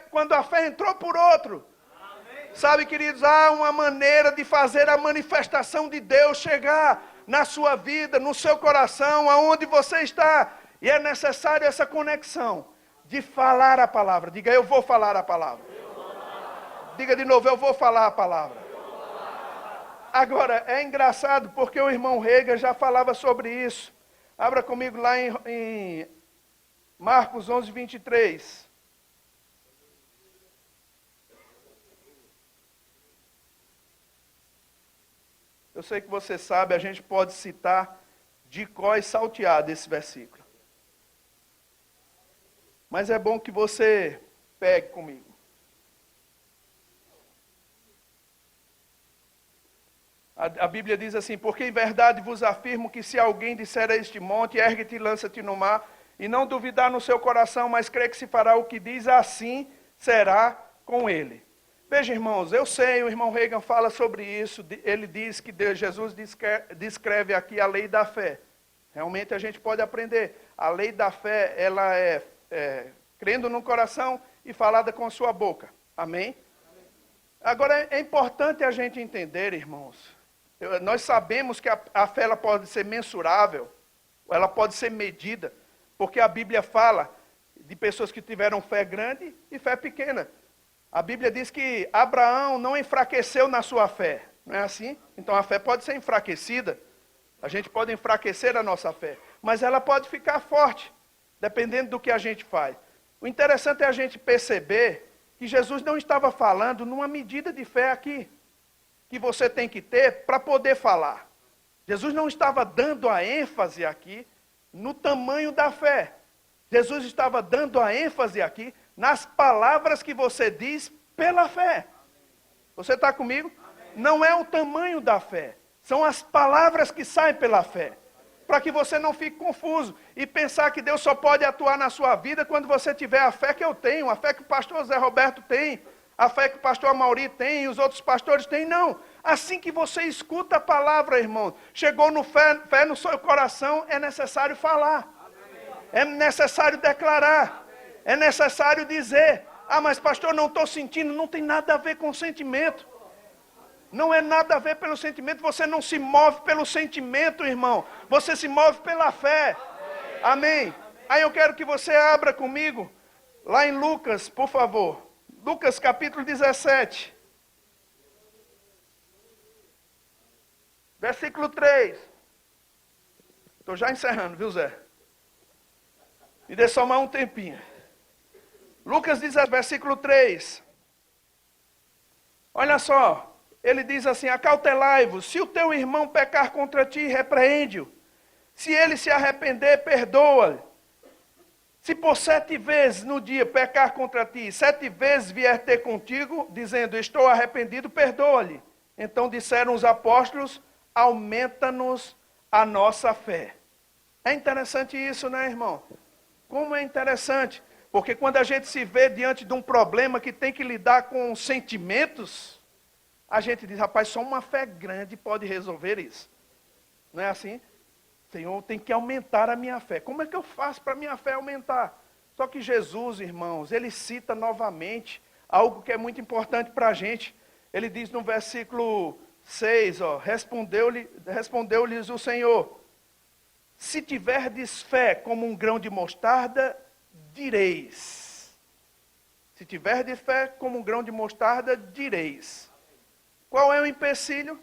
quando a fé entrou por outro. Sabe, queridos, há uma maneira de fazer a manifestação de Deus chegar na sua vida, no seu coração, aonde você está. E é necessário essa conexão de falar a palavra. Diga, eu vou falar a palavra. Diga de novo, eu vou falar a palavra. Agora, é engraçado porque o irmão Rega já falava sobre isso. Abra comigo lá em Marcos 11, 23. Eu sei que você sabe, a gente pode citar de cor e salteado esse versículo. Mas é bom que você pegue comigo. A Bíblia diz assim, porque em verdade vos afirmo que se alguém disser a este monte, ergue-te e lança-te no mar, e não duvidar no seu coração, mas crê que se fará o que diz, assim será com ele. Veja, irmãos, eu sei, o irmão Reagan fala sobre isso, ele diz que Jesus descreve aqui a lei da fé. Realmente a gente pode aprender. A lei da fé, ela é crendo no coração e falada com a sua boca. Amém? Agora, é importante a gente entender, irmãos, nós sabemos que a fé ela pode ser mensurável, ela pode ser medida, porque a Bíblia fala de pessoas que tiveram fé grande e fé pequena. A Bíblia diz que Abraão não enfraqueceu na sua fé, não é assim? Então a fé pode ser enfraquecida, a gente pode enfraquecer a nossa fé, mas ela pode ficar forte, dependendo do que a gente faz. O interessante é a gente perceber que Jesus não estava falando numa medida de fé aqui, que você tem que ter para poder falar. Jesus não estava dando a ênfase aqui no tamanho da fé. Jesus estava dando a ênfase aqui nas palavras que você diz pela fé. Você está comigo? Não é o tamanho da fé, são as palavras que saem pela fé. Para que você não fique confuso e pensar que Deus só pode atuar na sua vida quando você tiver a fé que eu tenho, a fé que o pastor Zé Roberto tem, a fé que o pastor Amauri tem e os outros pastores têm. Não. Assim que você escuta a palavra, irmão, chegou no fé no seu coração, é necessário falar. É necessário declarar. É necessário dizer. Ah, mas pastor, não estou sentindo. Não tem nada a ver com sentimento. Não é nada a ver pelo sentimento. Você não se move pelo sentimento, irmão. Você se move pela fé. Amém. Aí eu quero que você abra comigo, lá em Lucas, por favor. Lucas capítulo 17. Versículo 3. Estou já encerrando, viu, Zé? Me dê só mais um tempinho. Lucas diz, versículo 3. Olha só. Ele diz assim, acautelai-vos, se o teu irmão pecar contra ti, repreende-o. Se ele se arrepender, perdoa-lhe. Se por 7 vezes no dia pecar contra ti, 7 vezes vier ter contigo, dizendo, estou arrependido, perdoa-lhe. Então disseram os apóstolos aumenta-nos a nossa fé. É interessante isso, né, irmão? Como é interessante. Porque quando a gente se vê diante de um problema que tem que lidar com sentimentos, a gente diz, rapaz, só uma fé grande pode resolver isso. Não é assim? Senhor, tem que aumentar a minha fé. Como é que eu faço para a minha fé aumentar? Só que Jesus, irmãos, ele cita novamente algo que é muito importante para a gente. Ele diz no versículo 6, respondeu-lhes o Senhor, se tiverdes fé como um grão de mostarda, direis. Se tiverdes fé como um grão de mostarda, direis. Qual é o empecilho?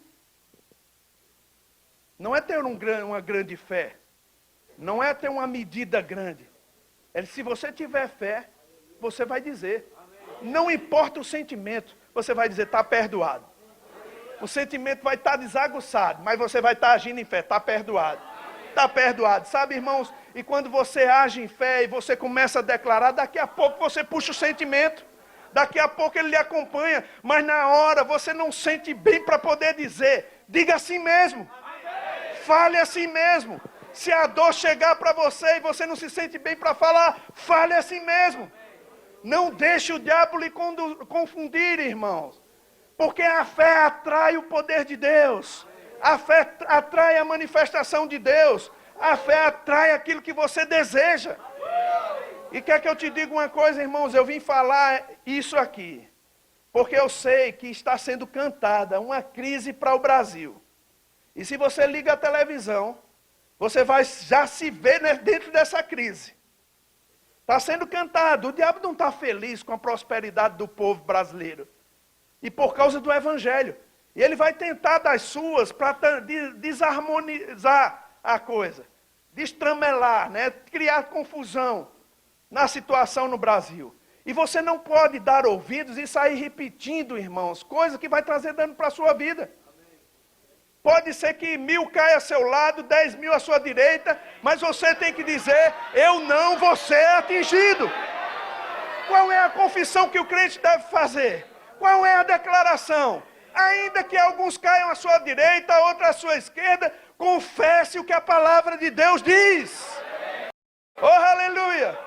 Não é ter uma grande fé. Não é ter uma medida grande. É se você tiver fé, você vai dizer. Não importa o sentimento, você vai dizer, está perdoado. O sentimento vai estar desaguçado, mas você vai estar agindo em fé, está perdoado. Está perdoado. Sabe, irmãos, e quando você age em fé e você começa a declarar, daqui a pouco você puxa o sentimento. Daqui a pouco ele lhe acompanha, mas na hora você não sente bem para poder dizer. Diga assim mesmo. Fale assim mesmo. Se a dor chegar para você e você não se sente bem para falar, fale assim mesmo. Não deixe o diabo lhe confundir, irmãos. Porque a fé atrai o poder de Deus. A fé atrai a manifestação de Deus. A fé atrai aquilo que você deseja. E quer que eu te diga uma coisa, irmãos? Eu vim falar isso aqui. Porque eu sei que está sendo cantada uma crise para o Brasil. E se você liga a televisão, você vai já se ver dentro dessa crise. Está sendo cantado. O diabo não está feliz com a prosperidade do povo brasileiro. E por causa do evangelho. E ele vai tentar das suas para desarmonizar a coisa. Destramelar, né? Criar confusão na situação no Brasil. E você não pode dar ouvidos e sair repetindo, irmãos, coisa que vai trazer dano para a sua vida. Pode ser que 1000 caia a seu lado, 10.000 à sua direita, mas você tem que dizer, eu não vou ser atingido. Qual é a confissão que o crente deve fazer? Qual é a declaração? Ainda que alguns caiam à sua direita, outros à sua esquerda, confesse o que a palavra de Deus diz. Oh, aleluia!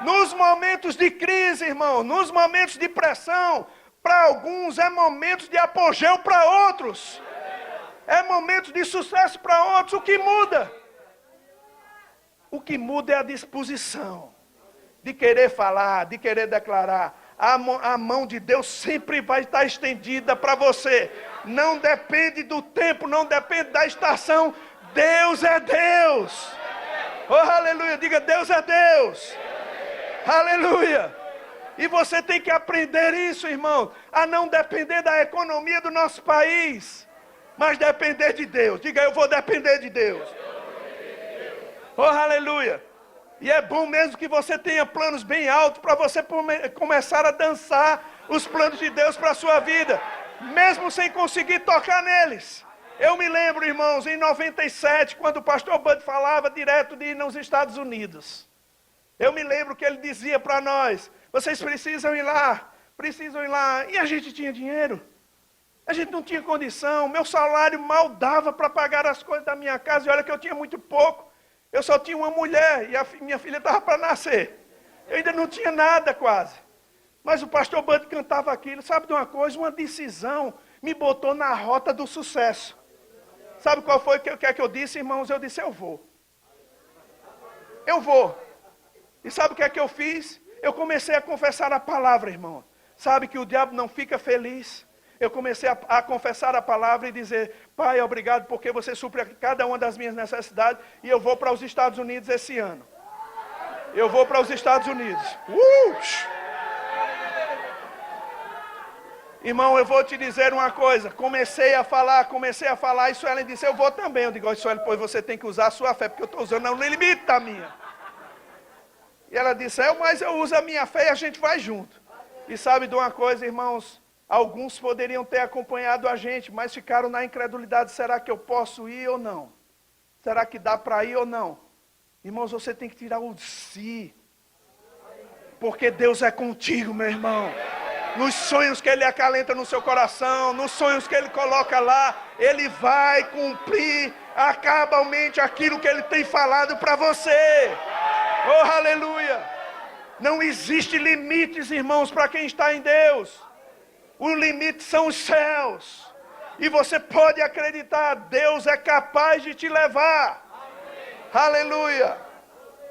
Nos momentos de crise, irmão, nos momentos de pressão, para alguns é momentos de apogeu para outros. É momento de sucesso para outros. O que muda? O que muda é a disposição de querer falar, de querer declarar. A mão de Deus sempre vai estar estendida para você. Não depende do tempo, não depende da estação. Deus é Deus. Oh, aleluia. Diga, Deus é Deus. Aleluia. E você tem que aprender isso, irmão. A não depender da economia do nosso país. Mas depender de Deus. Diga, eu vou depender de Deus. Oh, aleluia. E é bom mesmo que você tenha planos bem altos para você começar a dançar os planos de Deus para a sua vida. Mesmo sem conseguir tocar neles. Eu me lembro, irmãos, em 97, quando o pastor Bud falava direto de ir nos Estados Unidos. Eu me lembro que ele dizia para nós, vocês precisam ir lá. E a gente tinha dinheiro. A gente não tinha condição, meu salário mal dava para pagar as coisas da minha casa, e olha que eu tinha muito pouco. Eu só tinha uma mulher, e minha filha estava para nascer. Eu ainda não tinha nada quase. Mas o pastor Bud cantava aquilo, sabe de uma coisa? Uma decisão me botou na rota do sucesso. Sabe qual foi o que eu disse, irmãos? Eu disse, eu vou. Eu vou. E sabe o que é que eu fiz? Eu comecei a confessar a palavra, irmão. Sabe que o diabo não fica feliz? Eu comecei a confessar a palavra e dizer, Pai, obrigado porque você supre cada uma das minhas necessidades e eu vou para os Estados Unidos esse ano. Eu vou para os Estados Unidos. Irmão, eu vou te dizer uma coisa. Comecei a falar, e Suelen disse, eu vou também. Eu digo, Suelen, pois você tem que usar a sua fé, porque eu estou usando, não limita a minha. E ela disse, mas eu uso a minha fé e a gente vai junto. E sabe de uma coisa, irmãos? Alguns poderiam ter acompanhado a gente, mas ficaram na incredulidade. Será que eu posso ir ou não? Será que dá para ir ou não? Irmãos, você tem que tirar o si. Porque Deus é contigo, meu irmão. nos sonhos que Ele acalenta no seu coração, nos sonhos que Ele coloca lá, Ele vai cumprir cabalmente aquilo que Ele tem falado para você. Oh, aleluia! Não existe limites, irmãos, para quem está em Deus. O limite são os céus. E você pode acreditar, Deus é capaz de te levar. Aleluia!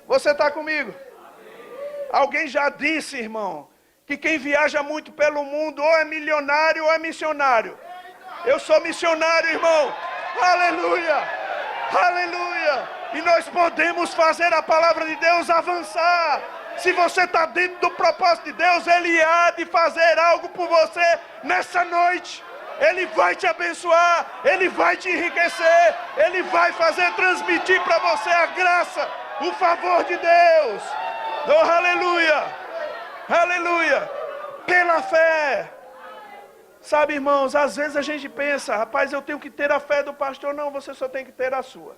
Você está comigo? Alguém já disse, irmão, que quem viaja muito pelo mundo ou é milionário ou é missionário. Eu sou missionário, irmão. Aleluia! Aleluia! E nós podemos fazer a palavra de Deus avançar. Se você está dentro do propósito de Deus, Ele há de fazer algo por você nessa noite. Ele vai te abençoar, Ele vai te enriquecer, Ele vai fazer transmitir para você a graça, o favor de Deus. Oh, aleluia! Aleluia! Pela fé. Sabe, irmãos, às vezes a gente pensa, rapaz, eu tenho que ter a fé do pastor. Não, você só tem que ter a sua.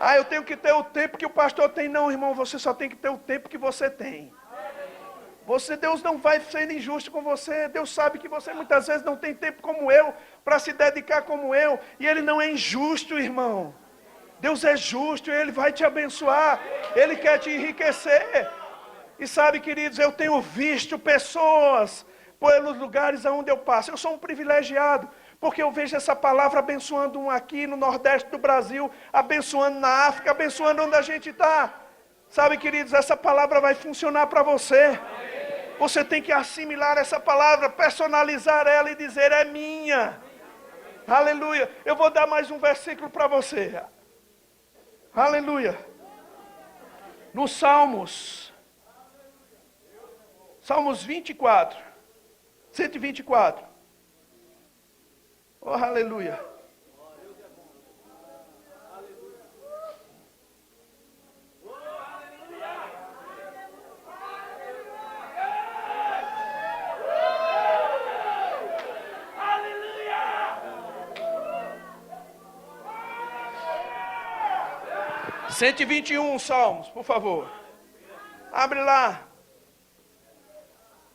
Ah, eu tenho que ter o tempo que o pastor tem. Não, irmão, você só tem que ter o tempo que você tem. Deus não vai ser injusto com você. Deus sabe que você muitas vezes não tem tempo como eu, para se dedicar como eu. E Ele não é injusto, irmão. Deus é justo e Ele vai te abençoar. Ele quer te enriquecer. E sabe, queridos, eu tenho visto pessoas pelos lugares aonde eu passo. Eu sou um privilegiado, porque eu vejo essa palavra abençoando um aqui no Nordeste do Brasil, abençoando na África, abençoando onde a gente está. Sabe, queridos, essa palavra vai funcionar para você. Você tem que assimilar essa palavra, personalizar ela e dizer, é minha. Aleluia. Eu vou dar mais um versículo para você. Aleluia. Nos Salmos 24. 124. Oh, aleluia. Cento e 121 Salmos, por favor. Abre lá.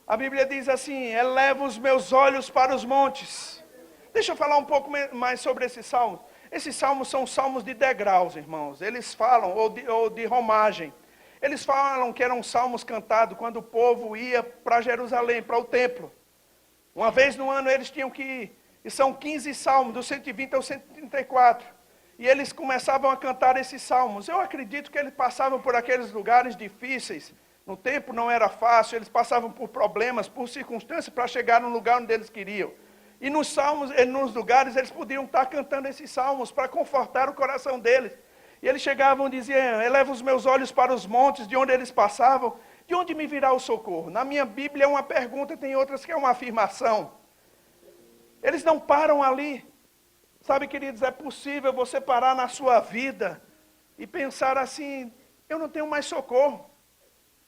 A Bíblia diz assim, eleva os meus olhos para os montes. Deixa eu falar um pouco mais sobre esses salmos. Esses salmos são salmos de degraus, irmãos. Eles falam, ou de romagem. Eles falam que eram salmos cantados quando o povo ia para Jerusalém, para o templo. Uma vez no ano eles tinham que ir. E são 15 salmos, do 120 ao 134. E eles começavam a cantar esses salmos. Eu acredito que eles passavam por aqueles lugares difíceis. No tempo não era fácil, eles passavam por problemas, por circunstâncias, para chegar no lugar onde eles queriam. E nos salmos, nos lugares, eles podiam estar cantando esses salmos para confortar o coração deles. E eles chegavam e diziam, eleva os meus olhos para os montes, de onde eles passavam, de onde me virá o socorro? Na minha Bíblia é uma pergunta, tem outras que é uma afirmação. Eles não param ali. Sabe, queridos, é possível você parar na sua vida e pensar assim, eu não tenho mais socorro.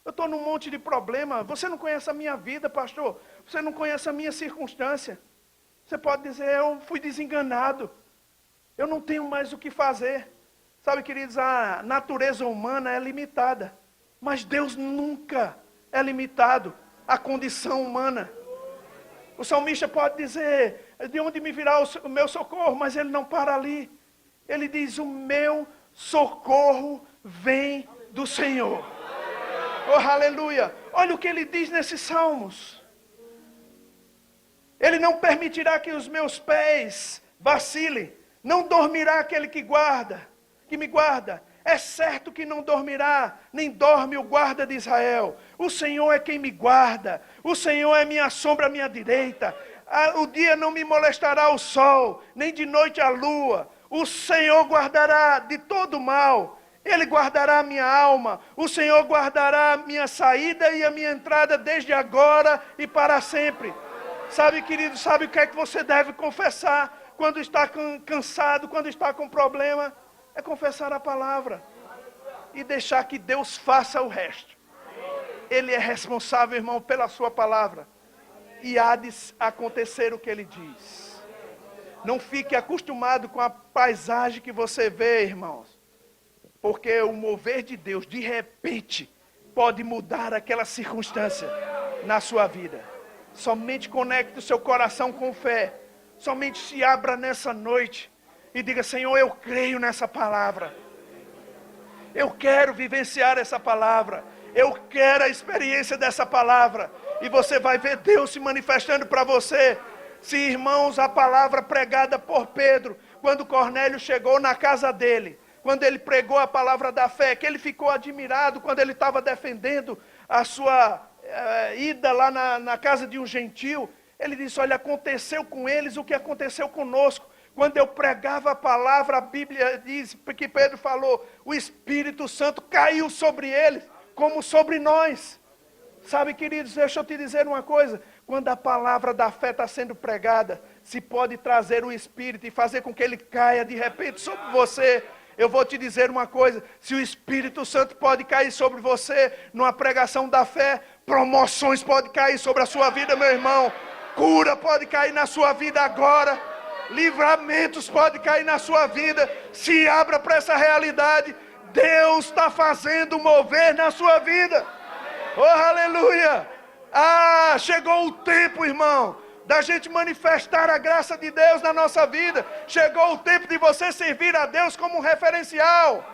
Eu estou num monte de problema. Você não conhece a minha vida, pastor. Você não conhece a minha circunstância. Você pode dizer, eu fui desenganado. Eu não tenho mais o que fazer. Sabe, queridos, a natureza humana é limitada. Mas Deus nunca é limitado à condição humana. O salmista pode dizer, de onde me virá o meu socorro? Mas ele não para ali. Ele diz, o meu socorro vem do Senhor. Oh, aleluia. Olha o que ele diz nesses salmos. Ele não permitirá que os meus pés vacilem. Não dormirá aquele que me guarda. É certo que não dormirá, nem dorme o guarda de Israel. O Senhor é quem me guarda. O Senhor é minha sombra à minha direita. O dia não me molestará o sol, nem de noite a lua. O Senhor guardará de todo mal. Ele guardará a minha alma. O Senhor guardará a minha saída e a minha entrada desde agora e para sempre. Sabe, querido, sabe o que é que você deve confessar quando está cansado, quando está com problema? É confessar a palavra e deixar que Deus faça o resto. Ele é responsável, irmão, pela sua palavra. E há de acontecer o que ele diz. Não fique acostumado com a paisagem que você vê, irmãos. Porque o mover de Deus, de repente, pode mudar aquela circunstância na sua vida. Somente conecte o seu coração com fé. Somente se abra nessa noite e diga: Senhor, eu creio nessa palavra. Eu quero vivenciar essa palavra. Eu quero a experiência dessa palavra. E você vai ver Deus se manifestando para você. Se, irmãos, a palavra pregada por Pedro, quando Cornélio chegou na casa dele, quando ele pregou a palavra da fé, que ele ficou admirado quando ele estava defendendo a sua ida lá na casa de um gentil, ele disse: olha, aconteceu com eles o que aconteceu conosco. Quando eu pregava a palavra, a Bíblia diz, porque Pedro falou, o Espírito Santo caiu sobre eles, como sobre nós. Sabe, queridos, deixa eu te dizer uma coisa. Quando a palavra da fé está sendo pregada, se pode trazer o Espírito e fazer com que ele caia de repente sobre você. Eu vou te dizer uma coisa, se o Espírito Santo pode cair sobre você, numa pregação da fé, promoções podem cair sobre a sua vida, meu irmão. Cura pode cair na sua vida agora. Livramentos podem cair na sua vida. Se abra para essa realidade. Deus está fazendo mover na sua vida. Oh, aleluia! Ah, chegou o tempo, irmão, da gente manifestar a graça de Deus na nossa vida. Chegou o tempo de você servir a Deus como um referencial.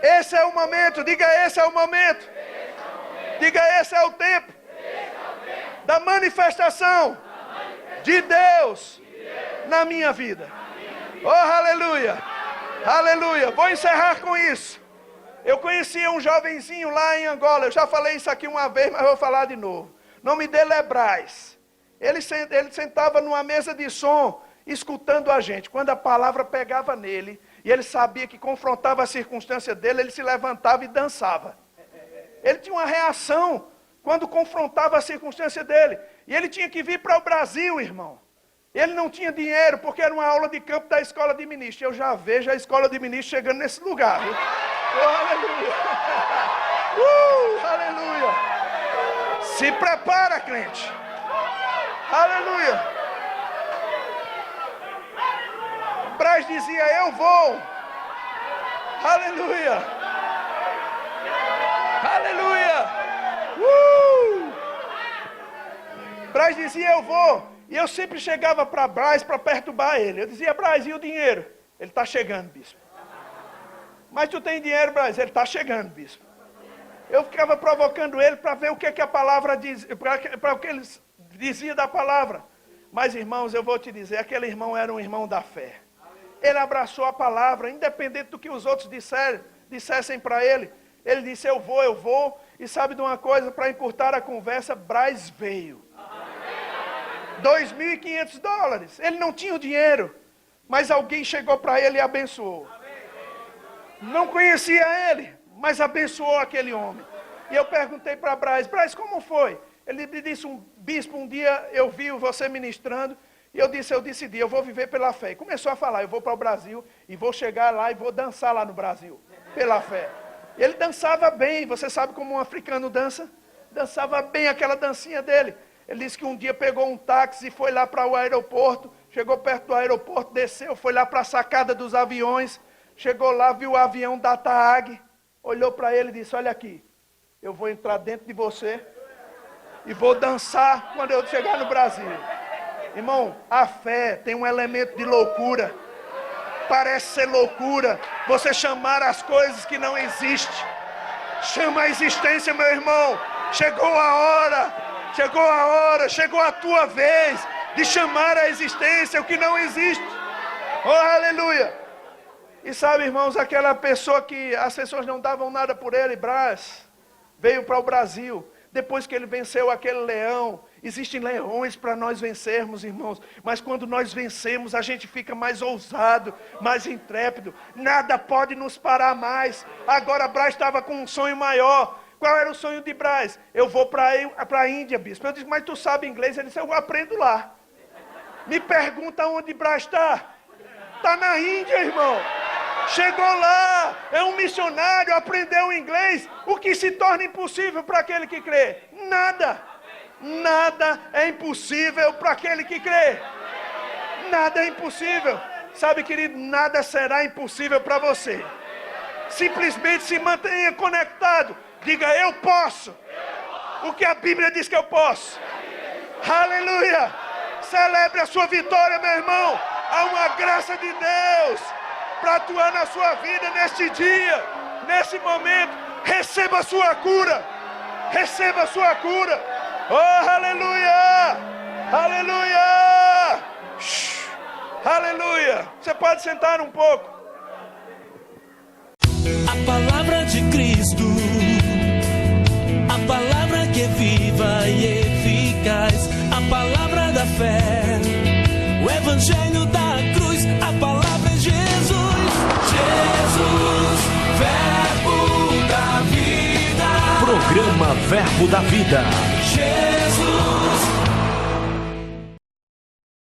Esse é o momento. Diga: esse é o momento. Diga: esse é o tempo da manifestação de Deus na minha vida. Oh, aleluia! Aleluia! Vou encerrar com isso. Eu conhecia um jovenzinho lá em Angola. Eu já falei isso aqui uma vez, mas vou falar de novo. O nome dele é Braz. Ele sentava numa mesa de som, escutando a gente. Quando a palavra pegava nele, e ele sabia que confrontava a circunstância dele, ele se levantava e dançava. Ele tinha uma reação quando confrontava a circunstância dele. E ele tinha que vir para o Brasil, irmão. Ele não tinha dinheiro, porque era uma aula de campo da escola de ministros. Eu já vejo a escola de ministros chegando nesse lugar, viu? Oh, aleluia! Aleluia! Se prepara, crente! Aleluia! Braz dizia: eu vou! Aleluia! Aleluia! Braz dizia: eu vou! E eu sempre chegava para Braz para perturbar ele. Eu dizia: Braz, e o dinheiro? Ele está chegando, bispo. Mas tu tem dinheiro, Braz? Ele está chegando, bispo. Eu ficava provocando ele para ver o que a palavra diz, para o que ele dizia da palavra. Mas, irmãos, eu vou te dizer, aquele irmão era um irmão da fé. Ele abraçou a palavra, independente do que os outros dissessem para ele. Ele disse: eu vou. E sabe de uma coisa, para encurtar a conversa, Braz veio. $2.500. Ele não tinha o dinheiro, mas alguém chegou para ele e abençoou. Não conhecia ele, mas abençoou aquele homem. E eu perguntei para Braz: Braz, como foi? Ele me disse: bispo, um dia eu vi você ministrando, e eu decidi, eu vou viver pela fé. E começou a falar: eu vou para o Brasil, e vou chegar lá e vou dançar lá no Brasil, pela fé. E ele dançava bem. Você sabe como um africano dança? Dançava bem aquela dancinha dele. Ele disse que um dia pegou um táxi e foi lá para o aeroporto, chegou perto do aeroporto, desceu, foi lá para a sacada dos aviões, chegou lá, viu o avião da TAAG, olhou para ele e disse: olha aqui, eu vou entrar dentro de você e vou dançar quando eu chegar no Brasil. Irmão, a fé tem um elemento de loucura. Parece ser loucura você chamar as coisas que não existem. Chama a existência, meu irmão. Chegou a hora, chegou a tua vez de chamar a existência o que não existe. Oh, aleluia! E sabe, irmãos, aquela pessoa que as pessoas não davam nada por ele, Braz, veio para o Brasil. Depois que ele venceu aquele leão, existem leões para nós vencermos, irmãos. Mas quando nós vencemos, a gente fica mais ousado, mais intrépido. Nada pode nos parar mais. Agora Braz estava com um sonho maior. Qual era o sonho de Braz? Eu vou para a Índia, bispo. Eu disse: mas tu sabe inglês? Ele disse: eu aprendo lá. Me pergunta onde Braz está. Está na Índia, irmão. Chegou lá, é um missionário, aprendeu inglês. O que se torna impossível para aquele que crê? Nada. Nada é impossível para aquele que crê. Nada é impossível. Sabe, querido, nada será impossível para você. Simplesmente se mantenha conectado. Diga: eu posso. O que a Bíblia diz que eu posso. Aleluia! Celebre a sua vitória, meu irmão. Há uma graça de Deus para atuar na sua vida neste dia, nesse momento. Receba a sua cura. Receba a sua cura. Oh, aleluia! Aleluia! Aleluia! Você pode sentar um pouco. A palavra de Cristo, a palavra que é viva e eficaz, a palavra da fé, o evangelho da cruz, a palavra é Jesus. Jesus, verbo da vida. Programa Verbo da Vida. Jesus.